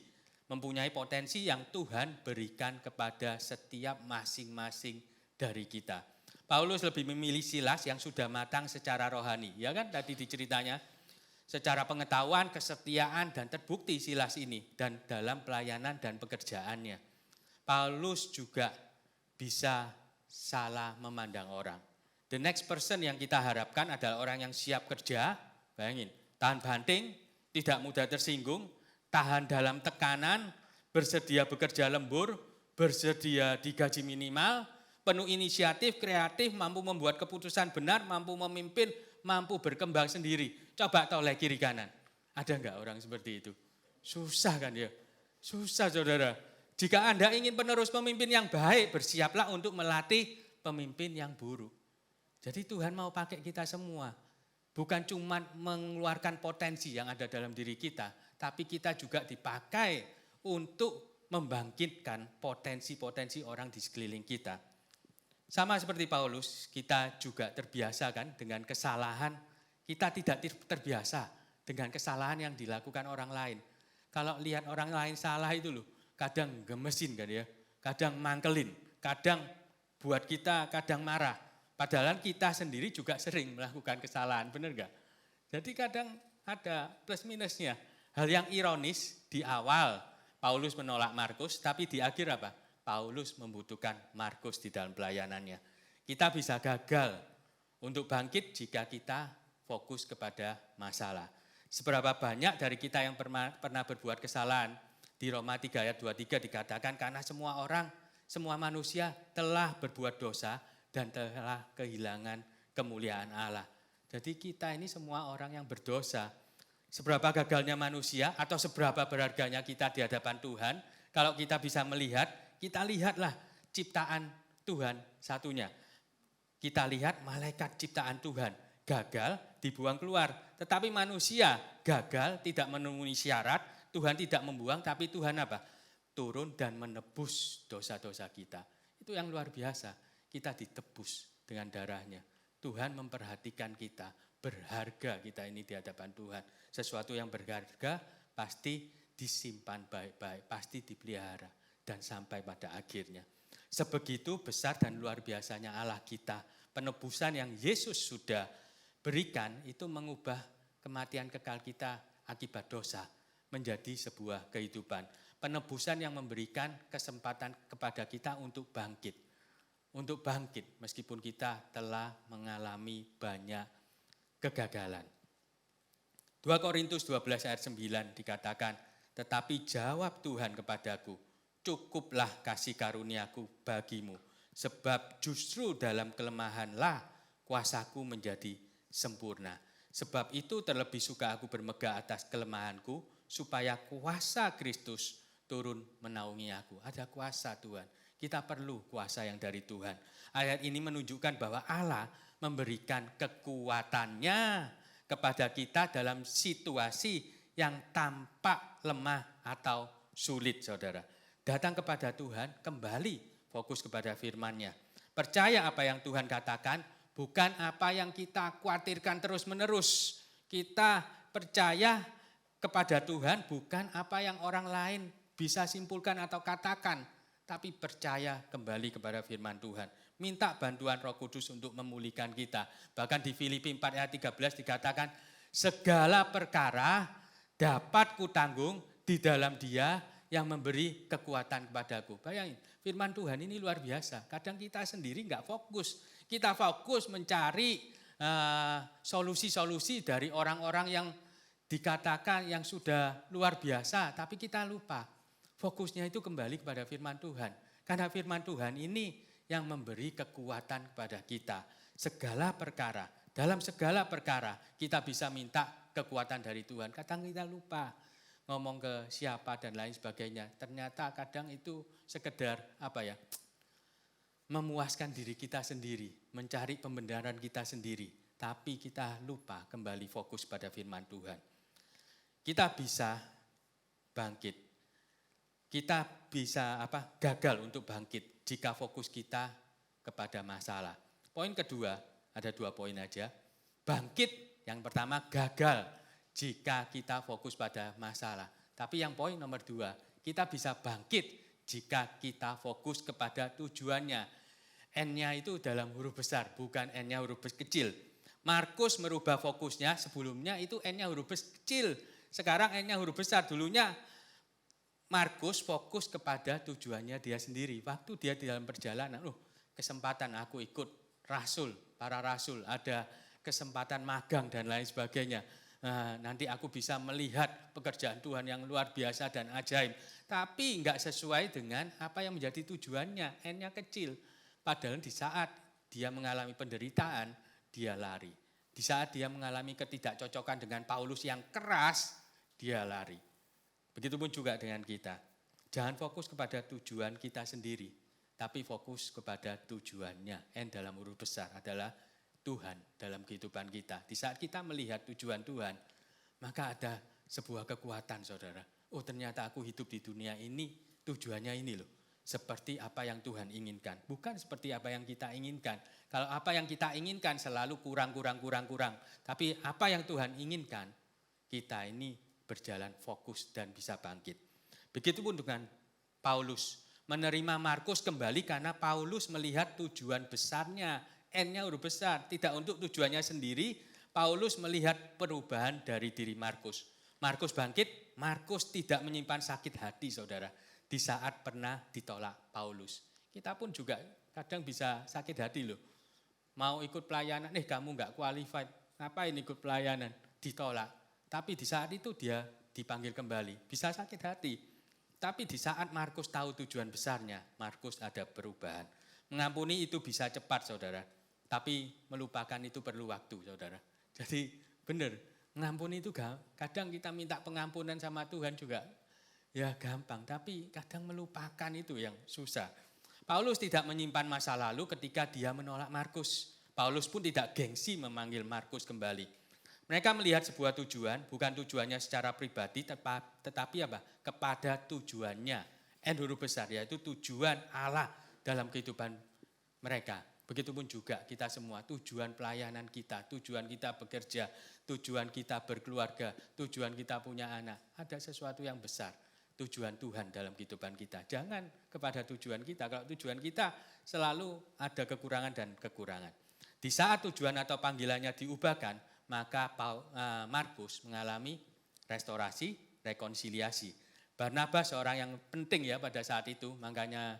Mempunyai potensi yang Tuhan berikan kepada setiap masing-masing dari kita. Paulus lebih memilih Silas yang sudah matang secara rohani. Ya kan tadi diceritanya. Secara pengetahuan, kesetiaan dan terbukti Silas ini. Dan dalam pelayanan dan pekerjaannya. Paulus juga bisa salah memandang orang. The next person yang kita harapkan adalah orang yang siap kerja. Bayangin, tahan banting, tidak mudah tersinggung, tahan dalam tekanan, bersedia bekerja lembur, bersedia digaji minimal, penuh inisiatif, kreatif, mampu membuat keputusan benar, mampu memimpin, mampu berkembang sendiri. Coba toleh kiri kanan. Ada enggak orang seperti itu? Susah kan ya? Susah saudara. Jika Anda ingin penerus pemimpin yang baik, bersiaplah untuk melatih pemimpin yang buruk. Jadi Tuhan mau pakai kita semua. Bukan cuma mengeluarkan potensi yang ada dalam diri kita, tapi kita juga dipakai untuk membangkitkan potensi-potensi orang di sekeliling kita. Sama seperti Paulus, kita juga terbiasa kan dengan kesalahan. Kita tidak terbiasa dengan kesalahan yang dilakukan orang lain. Kalau lihat orang lain salah itu loh, kadang gemesin kan ya, kadang mangkelin, kadang buat kita kadang marah. Padahal kita sendiri juga sering melakukan kesalahan, benar enggak? Jadi kadang ada plus minusnya. Hal yang ironis di awal Paulus menolak Markus, tapi di akhir apa? Paulus membutuhkan Markus di dalam pelayanannya. Kita bisa gagal untuk bangkit jika kita fokus kepada masalah. Seberapa banyak dari kita yang pernah berbuat kesalahan, di Roma 3 ayat 23 dikatakan karena semua orang, semua manusia telah berbuat dosa, dan telah kehilangan kemuliaan Allah. Jadi kita ini semua orang yang berdosa. Seberapa gagalnya manusia atau seberapa berharganya kita di hadapan Tuhan. Kalau kita bisa melihat, kita lihatlah ciptaan Tuhan satunya. Kita lihat malaikat ciptaan Tuhan gagal dibuang keluar. Tetapi manusia gagal tidak memenuhi syarat. Tuhan tidak membuang tapi Tuhan apa? Turun dan menebus dosa-dosa kita. Itu yang luar biasa. Kita ditebus dengan darahnya. Tuhan memperhatikan kita, berharga kita ini di hadapan Tuhan. Sesuatu yang berharga pasti disimpan baik-baik, pasti dipelihara dan sampai pada akhirnya. Sebegitu besar dan luar biasanya Allah kita, penebusan yang Yesus sudah berikan itu mengubah kematian kekal kita akibat dosa menjadi sebuah kehidupan. Penebusan yang memberikan kesempatan kepada kita untuk bangkit. Untuk bangkit meskipun kita telah mengalami banyak kegagalan. 2 Korintus 12 ayat 9 dikatakan, tetapi jawab Tuhan kepadaku, cukuplah kasih karuniaku bagimu, sebab justru dalam kelemahanlah kuasaku menjadi sempurna. Sebab itu terlebih suka aku bermegah atas kelemahanku, supaya kuasa Kristus turun menaungi aku. Ada kuasa Tuhan. Kita perlu kuasa yang dari Tuhan. Ayat ini menunjukkan bahwa Allah memberikan kekuatannya kepada kita dalam situasi yang tampak lemah atau sulit, saudara. Datang kepada Tuhan, kembali fokus kepada firman-Nya. Percaya apa yang Tuhan katakan, bukan apa yang kita khawatirkan terus-menerus. Kita percaya kepada Tuhan, bukan apa yang orang lain bisa simpulkan atau katakan, tapi percaya kembali kepada firman Tuhan. Minta bantuan Roh Kudus untuk memulihkan kita. Bahkan di Filipi 4 ayat 13 dikatakan, segala perkara dapat kutanggung di dalam Dia yang memberi kekuatan kepadaku. Bayangin, firman Tuhan ini luar biasa. Kadang kita sendiri enggak fokus. Kita fokus mencari solusi-solusi dari orang-orang yang dikatakan yang sudah luar biasa, tapi kita lupa. Fokusnya itu kembali kepada firman Tuhan. Karena firman Tuhan ini yang memberi kekuatan kepada kita. Segala perkara, dalam segala perkara kita bisa minta kekuatan dari Tuhan. Kadang kita lupa ngomong ke siapa dan lain sebagainya. Ternyata kadang itu sekedar memuaskan diri kita sendiri, mencari pembenaran kita sendiri. Tapi kita lupa kembali fokus pada firman Tuhan. Kita bisa bangkit. Kita bisa gagal untuk bangkit jika fokus kita kepada masalah. Poin kedua, ada 2 poin aja. Bangkit yang pertama gagal jika kita fokus pada masalah. Tapi yang poin nomor 2, kita bisa bangkit jika kita fokus kepada tujuannya. N-nya itu dalam huruf besar, bukan N-nya huruf kecil. Markus merubah fokusnya, sebelumnya itu N-nya huruf kecil. Sekarang N-nya huruf besar, dulunya Markus fokus kepada tujuannya dia sendiri. Waktu dia di dalam perjalanan, kesempatan aku ikut para rasul, ada kesempatan magang dan lain sebagainya. Nanti aku bisa melihat pekerjaan Tuhan yang luar biasa dan ajaib. Tapi enggak sesuai dengan apa yang menjadi tujuannya, N-nya kecil. Padahal di saat dia mengalami penderitaan, dia lari. Di saat dia mengalami ketidakcocokan dengan Paulus yang keras, dia lari. Begitupun juga dengan kita. Jangan fokus kepada tujuan kita sendiri, tapi fokus kepada tujuannya. N dalam huruf besar adalah Tuhan dalam kehidupan kita. Di saat kita melihat tujuan Tuhan, maka ada sebuah kekuatan, saudara. Oh, ternyata aku hidup di dunia ini, tujuannya ini loh. Seperti apa yang Tuhan inginkan. Bukan seperti apa yang kita inginkan. Kalau apa yang kita inginkan selalu kurang. Tapi apa yang Tuhan inginkan, kita ini berjalan fokus dan bisa bangkit. Begitupun dengan Paulus. Menerima Markus kembali karena Paulus melihat tujuan besarnya. N-nya huruf besar. Tidak untuk tujuannya sendiri. Paulus melihat perubahan dari diri Markus. Markus bangkit. Markus tidak menyimpan sakit hati, saudara. Di saat pernah ditolak Paulus. Kita pun juga kadang bisa sakit hati loh. Mau ikut pelayanan, kamu enggak qualified. Ngapain ikut pelayanan? Ditolak. Tapi di saat itu dia dipanggil kembali. Bisa sakit hati. Tapi di saat Markus tahu tujuan besarnya, Markus ada perubahan. Mengampuni itu bisa cepat, saudara. Tapi melupakan itu perlu waktu, saudara. Jadi benar, mengampuni itu kadang kita minta pengampunan sama Tuhan juga. Ya gampang, tapi kadang melupakan itu yang susah. Paulus tidak menyimpan masa lalu ketika dia menolak Markus. Paulus pun tidak gengsi memanggil Markus kembali. Mereka melihat sebuah tujuan, bukan tujuannya secara pribadi, tetapi kepada tujuannya. N huruf besar, yaitu tujuan Allah dalam kehidupan mereka. Begitupun juga kita semua, tujuan pelayanan kita, tujuan kita bekerja, tujuan kita berkeluarga, tujuan kita punya anak. Ada sesuatu yang besar, tujuan Tuhan dalam kehidupan kita. Jangan kepada tujuan kita, kalau tujuan kita selalu ada kekurangan dan kekurangan. Di saat tujuan atau panggilannya diubahkan, maka Markus mengalami restorasi, rekonsiliasi. Barnabas seorang yang penting ya pada saat itu, makanya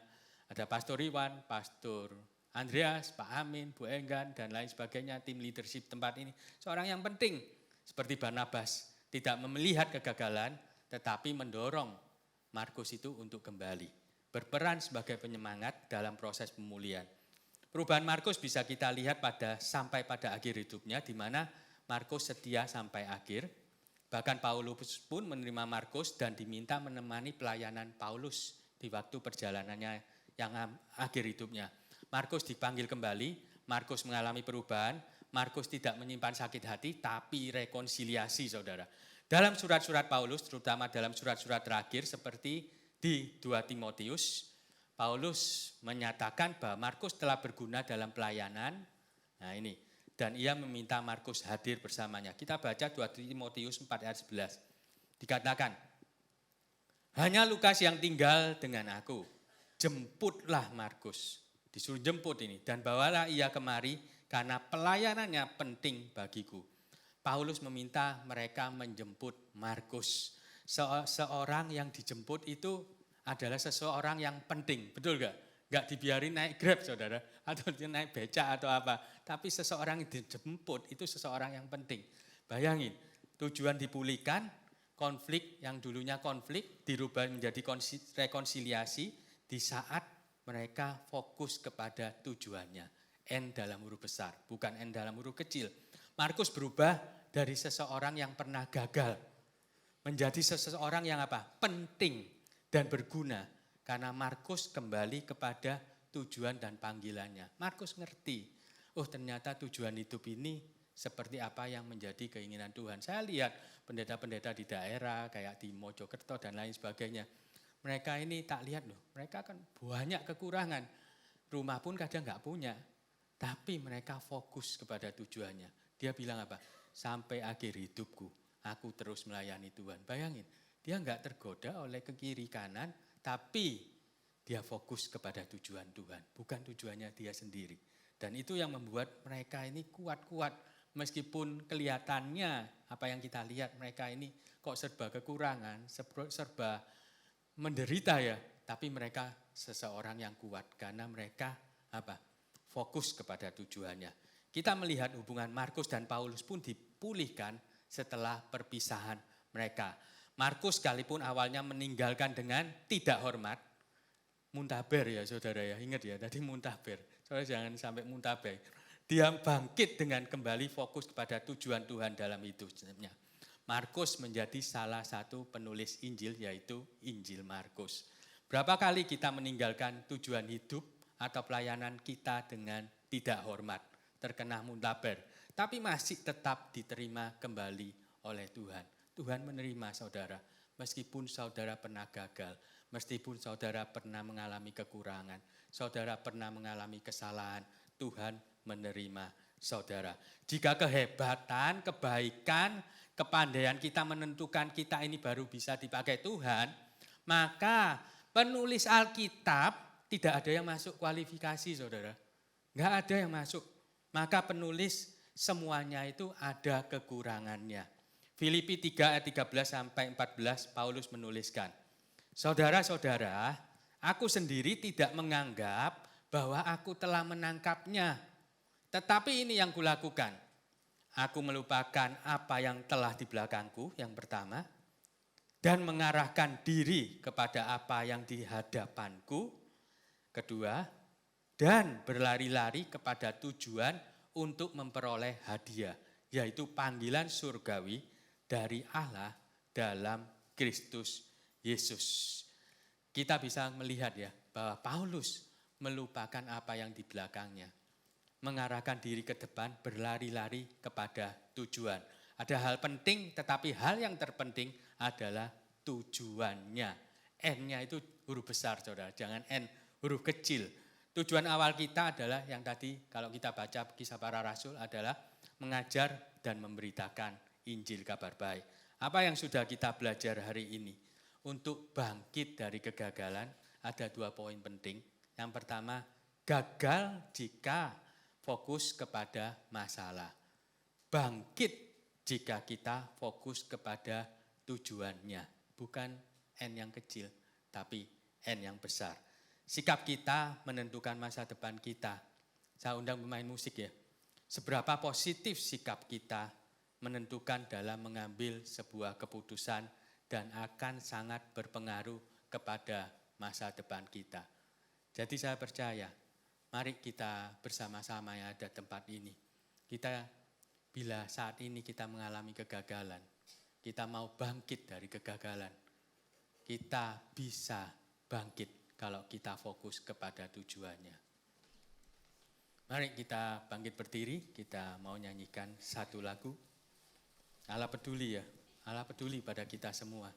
ada Pastor Iwan, Pastor Andreas, Pak Amin, Bu Enggan, dan lain sebagainya, tim leadership tempat ini. Seorang yang penting seperti Barnabas, tidak melihat kegagalan, tetapi mendorong Markus itu untuk kembali. Berperan sebagai penyemangat dalam proses pemulihan. Perubahan Markus bisa kita lihat sampai pada akhir hidupnya, di mana Markus setia sampai akhir. Bahkan Paulus pun menerima Markus dan diminta menemani pelayanan Paulus di waktu perjalanannya yang akhir hidupnya. Markus dipanggil kembali, Markus mengalami perubahan, Markus tidak menyimpan sakit hati, tapi rekonsiliasi saudara. Dalam surat-surat Paulus, terutama dalam surat-surat terakhir seperti di 2 Timotius, Paulus menyatakan bahwa Markus telah berguna dalam pelayanan, nah ini, dan ia meminta Markus hadir bersamanya. Kita baca 2 Timotius 4 ayat 11, dikatakan, hanya Lukas yang tinggal dengan aku, jemputlah Markus. Disuruh jemput ini, dan bawalah ia kemari karena pelayanannya penting bagiku. Paulus meminta mereka menjemput Markus. Seorang yang dijemput itu adalah seseorang yang penting, betul gak? Gak dibiarin naik Grab saudara, atau dia naik beca atau apa. Tapi seseorang yang dijemput itu seseorang yang penting. Bayangin, tujuan dipulihkan, konflik yang dulunya konflik dirubah menjadi rekonsiliasi di saat mereka fokus kepada tujuannya. N dalam huruf besar, bukan N dalam huruf kecil. Markus berubah dari seseorang yang pernah gagal menjadi seseorang yang apa? Penting dan berguna. Karena Markus kembali kepada tujuan dan panggilannya. Markus ngerti, oh ternyata tujuan hidup ini seperti apa yang menjadi keinginan Tuhan. Saya lihat pendeta-pendeta di daerah kayak di Mojokerto dan lain sebagainya. Mereka ini tak lihat loh, mereka kan banyak kekurangan. Rumah pun kadang gak punya, tapi mereka fokus kepada tujuannya. Dia bilang apa? Sampai akhir hidupku, aku terus melayani Tuhan. Bayangin, dia gak tergoda oleh ke kiri kanan, tapi dia fokus kepada tujuan Tuhan. Bukan tujuannya dia sendiri. Dan itu yang membuat mereka ini kuat-kuat. Meskipun kelihatannya apa yang kita lihat mereka ini kok serba kekurangan, serba menderita ya, tapi mereka seseorang yang kuat karena mereka apa? Fokus kepada tujuannya. Kita melihat hubungan Markus dan Paulus pun dipulihkan setelah perpisahan mereka. Markus sekalipun awalnya meninggalkan dengan tidak hormat, muntaber ya saudara ya, ingat ya tadi muntaber. Saudara jangan sampai muntaber. Dia bangkit dengan kembali fokus kepada tujuan Tuhan dalam hidupnya. Markus menjadi salah satu penulis Injil yaitu Injil Markus. Berapa kali kita meninggalkan tujuan hidup atau pelayanan kita dengan tidak hormat, terkena muntaber, tapi masih tetap diterima kembali oleh Tuhan. Tuhan menerima saudara, meskipun saudara pernah gagal, meskipun saudara pernah mengalami kekurangan, saudara pernah mengalami kesalahan, Tuhan menerima saudara. Jika kehebatan, kebaikan, kepandaian kita menentukan kita ini baru bisa dipakai Tuhan, maka penulis Alkitab tidak ada yang masuk kualifikasi saudara. Enggak ada yang masuk. Maka penulis semuanya itu ada kekurangannya. Filipi 3 ayat 13 sampai 14 Paulus menuliskan, saudara-saudara, aku sendiri tidak menganggap bahwa aku telah menangkapnya. Tetapi ini yang kulakukan. Aku melupakan apa yang telah di belakangku, yang pertama. Dan mengarahkan diri kepada apa yang di hadapanku, kedua. Dan berlari-lari kepada tujuan untuk memperoleh hadiah, yaitu panggilan surgawi dari Allah dalam Kristus Yesus. Kita bisa melihat ya, bahwa Paulus melupakan apa yang di belakangnya. Mengarahkan diri ke depan, berlari-lari kepada tujuan. Ada hal penting, tetapi hal yang terpenting adalah tujuannya. N-nya itu huruf besar, saudara. Jangan N, huruf kecil. Tujuan awal kita adalah yang tadi kalau kita baca Kisah Para Rasul adalah mengajar dan memberitakan Injil kabar baik. Apa yang sudah kita belajar hari ini? Untuk bangkit dari kegagalan ada 2 poin penting. Yang pertama, gagal jika fokus kepada masalah. Bangkit jika kita fokus kepada tujuannya. Bukan N yang kecil, tapi N yang besar. Sikap kita menentukan masa depan kita. Saya undang pemain musik ya. Seberapa positif sikap kita menentukan dalam mengambil sebuah keputusan dan akan sangat berpengaruh kepada masa depan kita. Jadi saya percaya, mari kita bersama-sama yang ada tempat ini. Kita bila saat ini kita mengalami kegagalan, kita mau bangkit dari kegagalan. Kita bisa bangkit kalau kita fokus kepada tujuannya. Mari kita bangkit berdiri, kita mau nyanyikan satu lagu. Allah peduli ya, Allah peduli pada kita semua.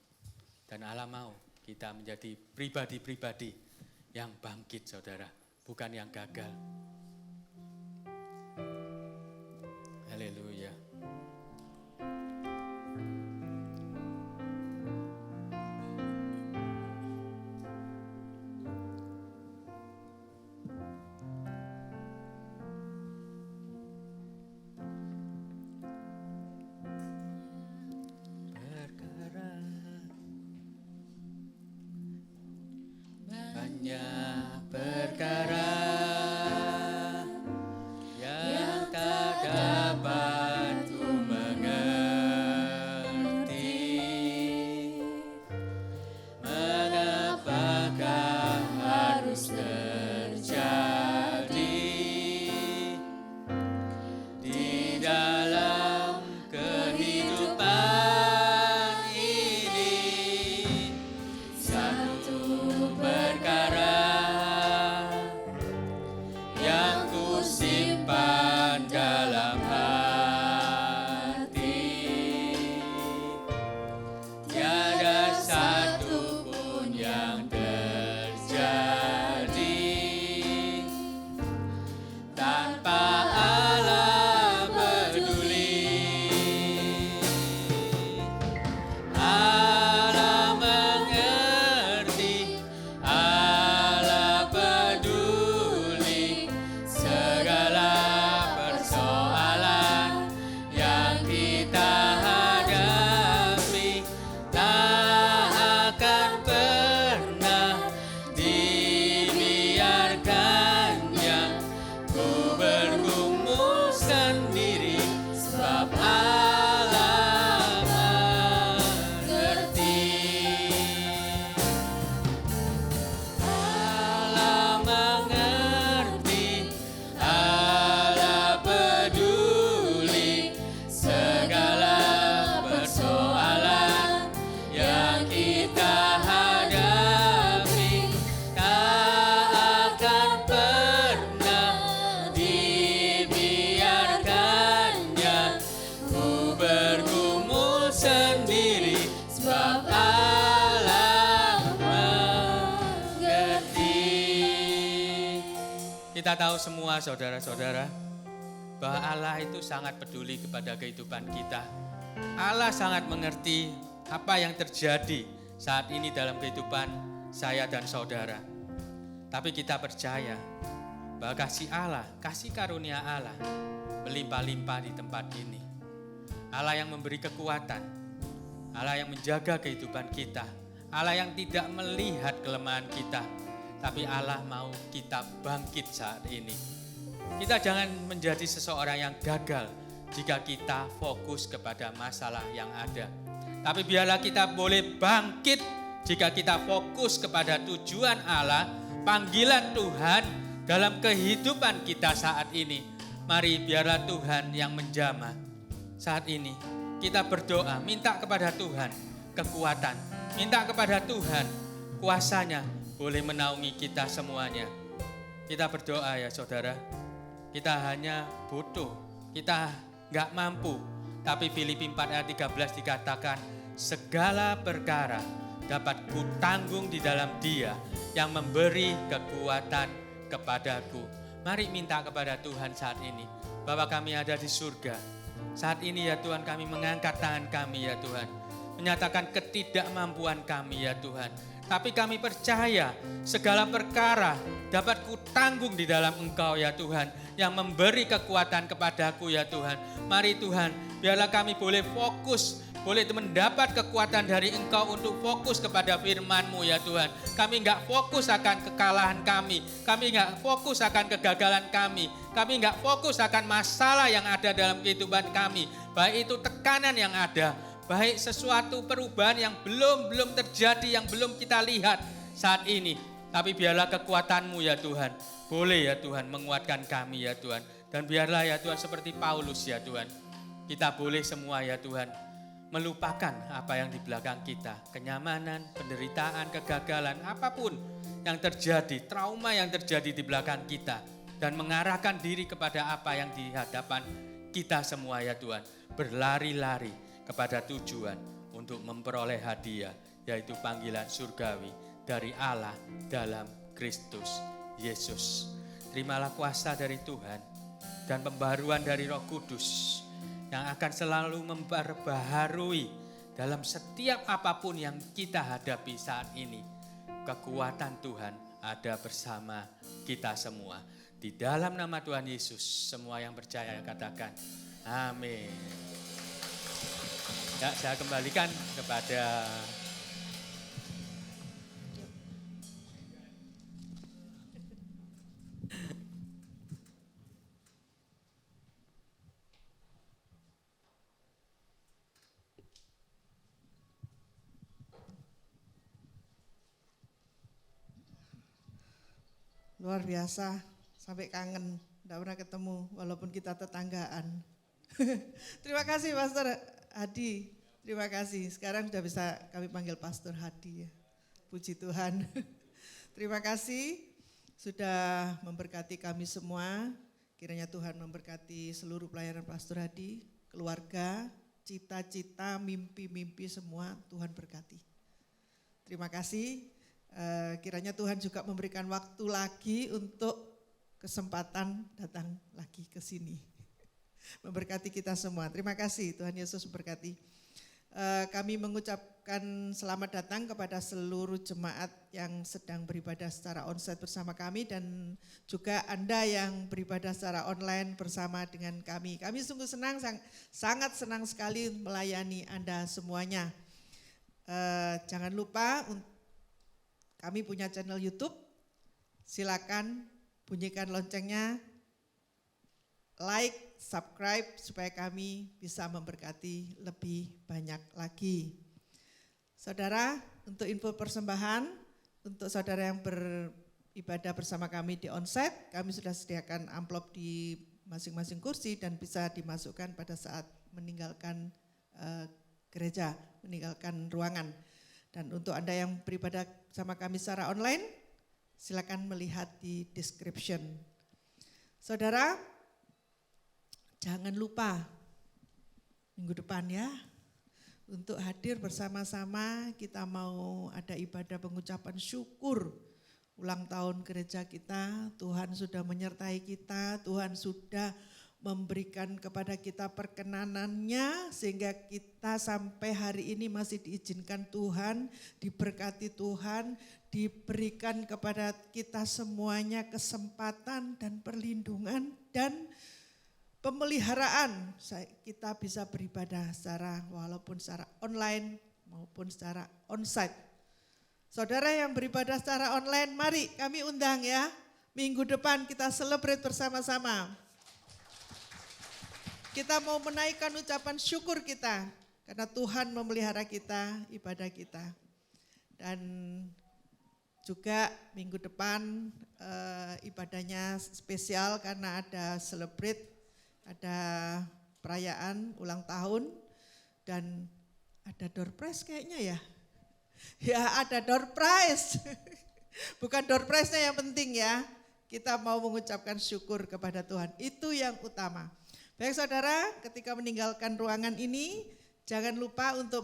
Dan Allah mau kita menjadi pribadi-pribadi yang bangkit saudara, bukan yang gagal. Haleluya. Banyak perkara yang tak dapat ku mengerti. Mengapakah harus terjadi di dalam kehidupan ini? Satu perkara yang ku simpan dalam hati, tiada satu pun yang terjadi tanpa Allah peduli. Allah mengerti, Allah peduli segala persoalan yang kita hadapi. Tak akan pernah dibiarkannya ku bergumul sendiri, sebab Allah mengerti. Allah mengerti, Allah peduli segala persoalan yang kita hadapi. Tak akan pernah dibiarkannya ku bergumul sendiri, sebab Allah mengerti. Kita tahu semua saudara-saudara bahwa Allah itu sangat peduli kepada kehidupan kita. Allah sangat mengerti apa yang terjadi saat ini dalam kehidupan saya dan saudara. Tapi kita percaya bahwa kasih Allah, kasih karunia Allah melimpah-limpah di tempat ini. Allah yang memberi kekuatan, Allah yang menjaga kehidupan kita, Allah yang tidak melihat kelemahan kita, tapi Allah mau kita bangkit saat ini. Kita jangan menjadi seseorang yang gagal jika kita fokus kepada masalah yang ada. Tapi biarlah kita boleh bangkit jika kita fokus kepada tujuan Allah, panggilan Tuhan dalam kehidupan kita saat ini. Mari biarlah Tuhan yang menjamah. Saat ini kita berdoa, minta kepada Tuhan kekuatan, minta kepada Tuhan kuasanya boleh menaungi kita semuanya. Kita berdoa ya saudara, kita hanya butuh, kita gak mampu. Tapi Filipi 4 ayat 13 dikatakan, segala perkara dapat kutanggung di dalam Dia yang memberi kekuatan kepadaku. Mari minta kepada Tuhan saat ini. Bapa kami ada di surga. Saat ini ya Tuhan kami mengangkat tangan kami ya Tuhan. menyatakan ketidakmampuan kami ya Tuhan. Tapi kami percaya segala perkara dapat kutanggung di dalam Engkau ya Tuhan, yang memberi kekuatan kepadaku ya Tuhan. Mari Tuhan, biarlah kami boleh fokus, boleh mendapat kekuatan dari Engkau untuk fokus kepada firman-Mu ya Tuhan. Kami enggak fokus akan kekalahan kami enggak fokus akan kegagalan kami enggak fokus akan masalah yang ada dalam kehidupan kami. Baik itu tekanan yang ada, baik sesuatu perubahan yang belum terjadi, yang belum kita lihat saat ini. Tapi biarlah kekuatan-Mu ya Tuhan, boleh ya Tuhan menguatkan kami ya Tuhan. Dan biarlah ya Tuhan seperti Paulus ya Tuhan, kita boleh semua ya Tuhan melupakan apa yang di belakang kita. Kenyamanan, penderitaan, kegagalan, apapun yang terjadi, trauma yang terjadi di belakang kita. Dan mengarahkan diri kepada apa yang di hadapan kita semua ya Tuhan. Berlari-lari kepada tujuan untuk memperoleh hadiah, yaitu panggilan surgawi dari Allah dalam Kristus Yesus. Terimalah kuasa dari Tuhan dan pembaharuan dari Roh Kudus yang akan selalu memperbaharui dalam setiap apapun yang kita hadapi saat ini. Kekuatan Tuhan ada bersama kita semua. Di dalam nama Tuhan Yesus, semua yang percaya katakan amin. Ya, saya kembalikan kepada luar biasa, sampai kangen, tidak pernah ketemu walaupun kita tetanggaan. Terima kasih Pastor Hadi, terima kasih. Sekarang sudah bisa kami panggil Pastor Hadi ya. Puji Tuhan. Terima kasih sudah memberkati kami semua. Kiranya Tuhan memberkati seluruh pelayanan Pastor Hadi, keluarga, cita-cita, mimpi-mimpi semua Tuhan berkati. Terima kasih. Kiranya Tuhan juga memberikan waktu lagi untuk kesempatan datang lagi ke sini. Memberkati kita semua. Terima kasih, Tuhan Yesus memberkati. Kami mengucapkan selamat datang kepada seluruh jemaat yang sedang beribadah secara onsite bersama kami dan juga Anda yang beribadah secara online bersama dengan kami. Kami sungguh senang, sangat senang sekali melayani Anda semuanya. Jangan lupa kami punya channel YouTube, silakan bunyikan loncengnya, like, subscribe supaya kami bisa memberkati lebih banyak lagi. Saudara, untuk info persembahan, untuk saudara yang beribadah bersama kami di onsite, kami sudah sediakan amplop di masing-masing kursi dan bisa dimasukkan pada saat meninggalkan gereja, meninggalkan ruangan. Dan untuk Anda yang beribadah sama kami secara online, silakan melihat di description. Saudara, jangan lupa minggu depan ya, untuk hadir bersama-sama kita mau ada ibadah pengucapan syukur ulang tahun gereja kita. Tuhan sudah menyertai kita, Tuhan sudah memberikan kepada kita perkenanannya sehingga kita sampai hari ini masih diizinkan Tuhan, diberkati Tuhan, diberikan kepada kita semuanya kesempatan dan perlindungan dan pemeliharaan. Kita bisa beribadah walaupun secara online maupun secara onsite. Saudara yang beribadah secara online, mari kami undang ya, minggu depan kita celebrate bersama-sama. Kita mau menaikkan ucapan syukur kita karena Tuhan memelihara kita, ibadah kita. Dan juga minggu depan ibadahnya spesial karena ada celebrate, ada perayaan ulang tahun dan ada door prize kayaknya ya. Ya ada door prize. Bukan door prize-nya yang penting ya. Kita mau mengucapkan syukur kepada Tuhan. Itu yang utama. Baik saudara, ketika meninggalkan ruangan ini, jangan lupa untuk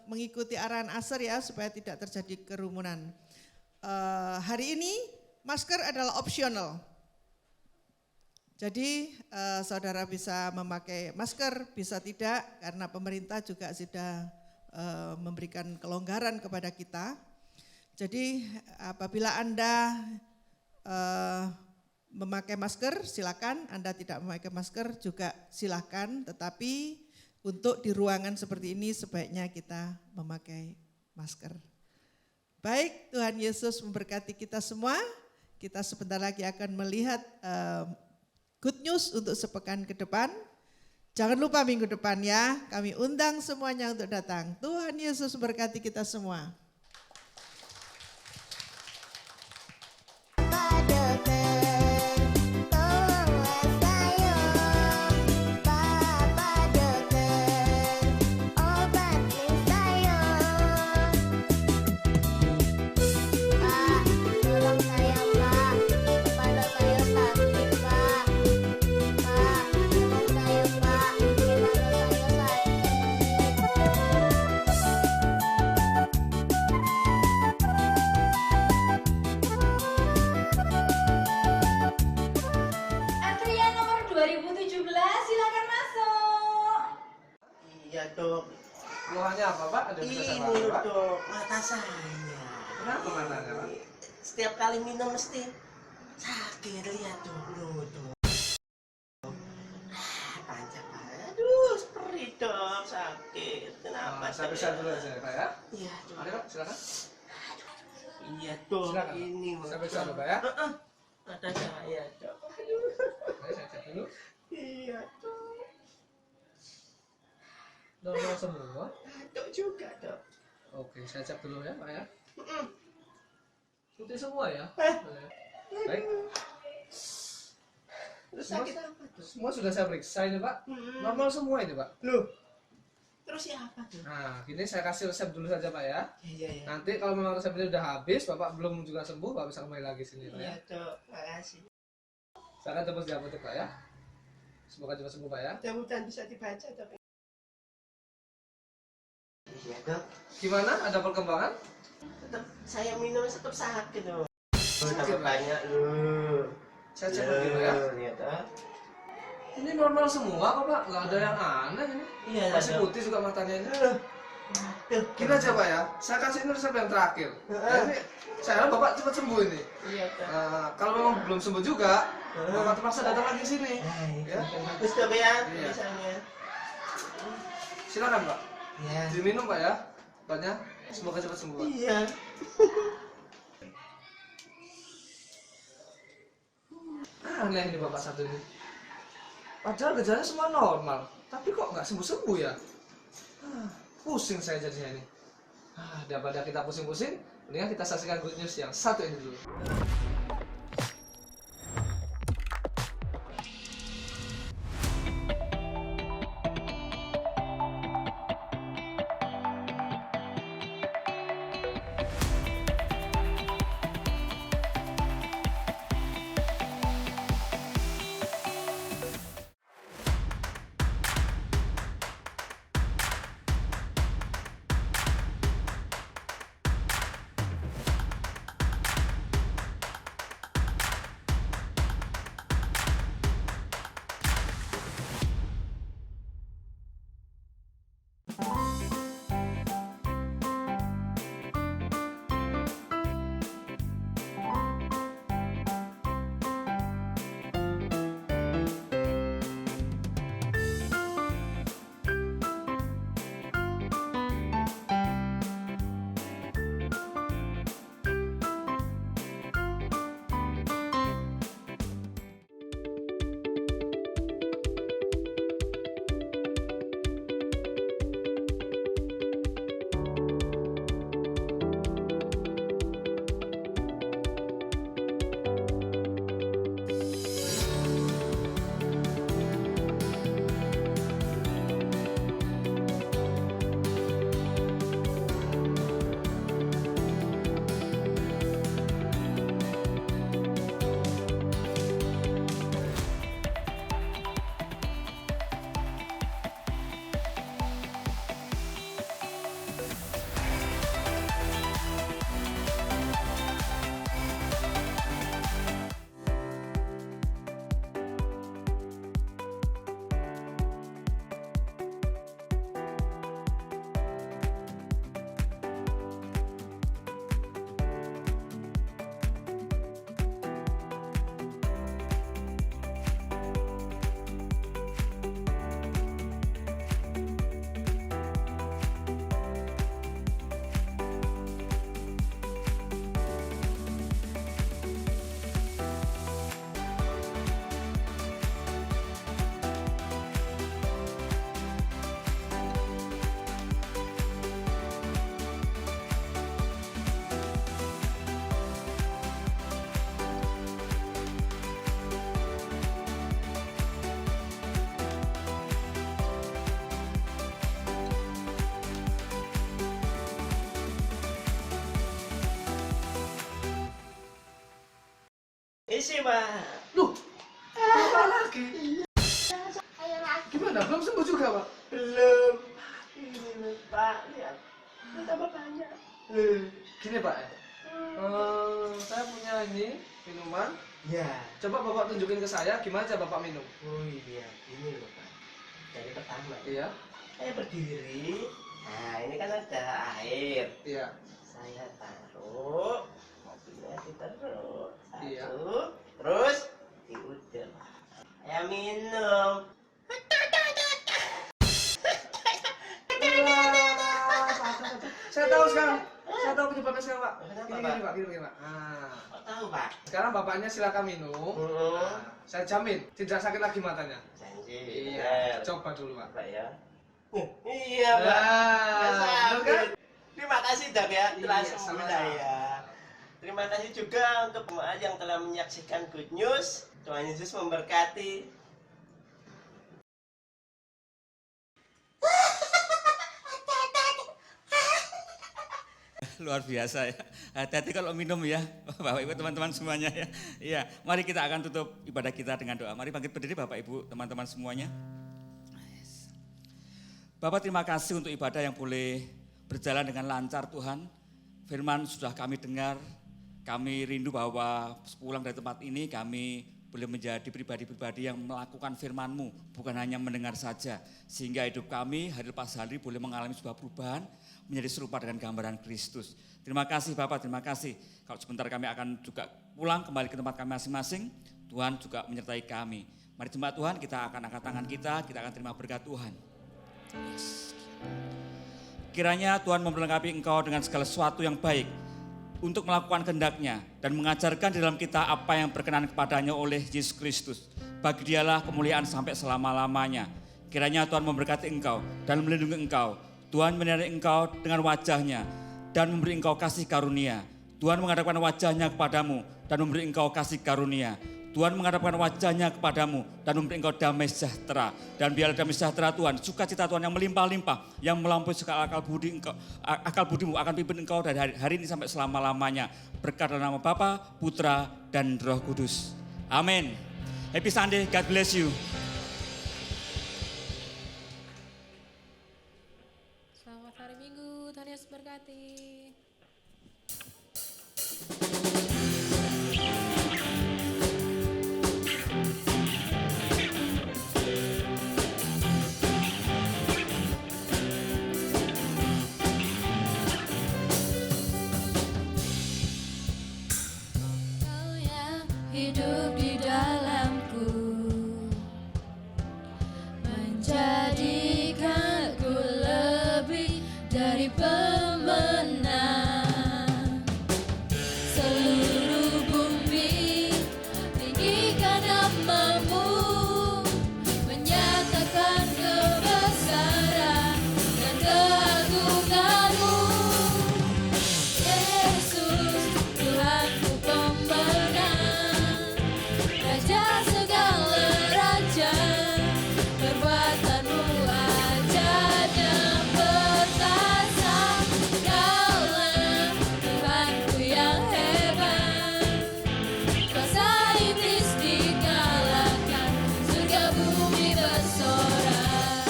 mengikuti arahan Asher ya, supaya tidak terjadi kerumunan. Hari ini masker adalah opsional. Jadi saudara bisa memakai masker, bisa tidak, karena pemerintah juga sudah memberikan kelonggaran kepada kita. Jadi apabila Anda memakai masker silakan, Anda tidak memakai masker juga silakan, tetapi untuk di ruangan seperti ini sebaiknya kita memakai masker. Baik, Tuhan Yesus memberkati kita semua. Kita sebentar lagi akan melihat good news untuk sepekan ke depan. Jangan lupa minggu depan ya, kami undang semuanya untuk datang. Tuhan Yesus memberkati kita semua. Antrian nomor 2017, silakan masuk. Iya dok. Keluhannya apa Pak? Ada bisa saya Ini bantu, Pak? dok, mata saya. Kenapa matanya Pak? Setiap kali minum mesti sakit, lihat dok. Panjang Pak. Aduh, perih dok, sakit. Kenapa? Saya bisa dulu aja Pak ya? Iya dok. Mari Pak, silakan. Iya dok, Silakan, Pak. ini Saya bisa dulu Pak ya? mata saya dok. Ayo saya cek dulu. Iya dok. Normal semua. Dok juga dok. Oke, saya cek dulu ya Pak ya. Putih semua ya? Eh. Baik, Terus sakit apa dok? semua sudah saya periksa ini Pak. Normal semua ini Pak. Loh, terus siapa dok? Nah, gini saya kasih resep dulu saja Pak ya. Iya. Nanti kalau memang resep ini udah habis, Bapak belum juga sembuh, Bapak bisa kembali lagi sini Pak ya. Iya dok, makasih. Saya akan tebus di apotek Pak ya. Semoga cepat sembuh Pak ya. Mudah-mudahan bisa dibaca dok. Iya dok. Gimana? Ada perkembangan? Tetap saya minum tetap sakit dok. Sakit, Tambah Pak? banyak loh. Saya cek lagi Pak ya. Lihat ah. Ini normal semua kok Pak, nggak ada yang aneh ini. Iya Masih dok. putih juga matanya ini. Aduh. Gini aja Pak ya, saya kasih ini resep yang terakhir. Nah, ini saya harap Bapak cepat sembuh ini. Iya dok. Kalau memang belum sembuh juga, Bapak terpaksa datang lagi sini. Ya. Bagus dok ya, Iya. misalnya. Silakan Pak, Iya. diminum Pak ya, obatnya. Semoga cepat sembuh Pak. Iya. Aneh ini Bapak satu ini. Padahal gejalanya semua normal, tapi kok nggak sembuh-sembuh ya? Pusing saya jadinya ini. Daripada kita pusing-pusing, mendingan kita saksikan good news yang satu ini dulu. permisi, Pak. Loh, apa lagi? Saya lagi. Gimana? Belum sembuh juga, Pak? Belum. Ini loh, Pak, lihat. Ini tambah banyak. Gini, Pak. Saya punya ini minuman. Ya. Coba Bapak tunjukin ke saya gimana cara Bapak minum. Oh iya, ini loh, Pak. Dari pertama. Iya. Saya berdiri. Nah, ini kan ada air. Iya. Saya taruh. Mobilnya ditaruh. Iya. Satu. Terus diudah. Saya minum. Saya tahu sekarang. Saya tahu penyebabnya sekarang, Pak. Kenapa, Gini, Pak? gini, Pak. Gini, Pak. Nah, Kok tahu, Pak? sekarang Bapaknya silakan minum. Nah, saya jamin tidak sakit lagi matanya. Janji. Iya. Coba dulu, Pak. Pak ya. Iya, Pak. Nah, Nggak sakit. betul kan? Terima kasih, Dok ya. Telah Iya, sembuh sama-sama. saya. Terima kasih juga untuk jemaat yang telah menyaksikan Good News. Tuhan Yesus memberkati. Luar biasa ya. Hati-hati kalau minum ya, Bapak Ibu teman-teman semuanya ya. Iya, mari kita akan tutup ibadah kita dengan doa. Mari bangkit berdiri Bapak Ibu teman-teman semuanya. Bapak terima kasih untuk ibadah yang boleh berjalan dengan lancar Tuhan. Firman sudah kami dengar, kami rindu bahwa sepulang dari tempat ini kami boleh menjadi pribadi-pribadi yang melakukan firman-Mu, bukan hanya mendengar saja. Sehingga hidup kami hari lepas hari boleh mengalami sebuah perubahan, menjadi serupa dengan gambaran Kristus. Terima kasih Bapak, terima kasih. Kalau sebentar kami akan juga pulang kembali ke tempat kami masing-masing, Tuhan juga menyertai kami. Mari jemaat Tuhan, kita akan angkat tangan kita akan terima berkat Tuhan. Kiranya Tuhan memperlengkapi engkau dengan segala sesuatu yang baik untuk melakukan kehendak-Nya dan mengajarkan di dalam kita apa yang berkenan kepadanya oleh Yesus Kristus. Bagi Dialah kemuliaan sampai selama-lamanya. Kiranya Tuhan memberkati engkau dan melindungi engkau. Tuhan menyertai engkau dengan wajah-Nya dan memberi engkau kasih karunia. Tuhan menghadapkan wajah-Nya kepadamu dan memberi engkau kasih karunia. Tuhan menghadapkan wajah-Nya kepadamu dan memberi engkau damai sejahtera. Dan biarlah damai sejahtera Tuhan, sukacita Tuhan yang melimpah-limpah, yang melampaui segala akal budimu akan pimpin engkau dari hari ini sampai selama-lamanya. Berkat dalam nama Bapa, Putra, dan Roh Kudus. Amin. Happy Sunday, God bless you. Selamat hari Minggu, Tuhan Yesus berkati. Kau yang hidup di dalamku, menjadikanku lebih dari pemenang. Seluruh bumi tinggikan namamu, menyatakan kebesaran dan keagunganmu. Yesus, Tuhanku pemenang, Raja segala raja, perbuatanmu ajaib dan perkasa. Kaulah Tuhanku yang hebat, kuasa iblis dikalahkan, surga bumi bersorak.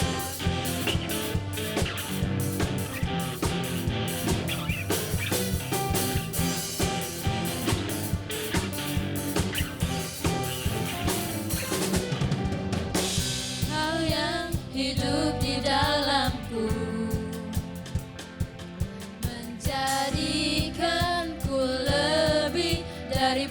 Kau yang hidup di dalamku, menjadikanku lebih dari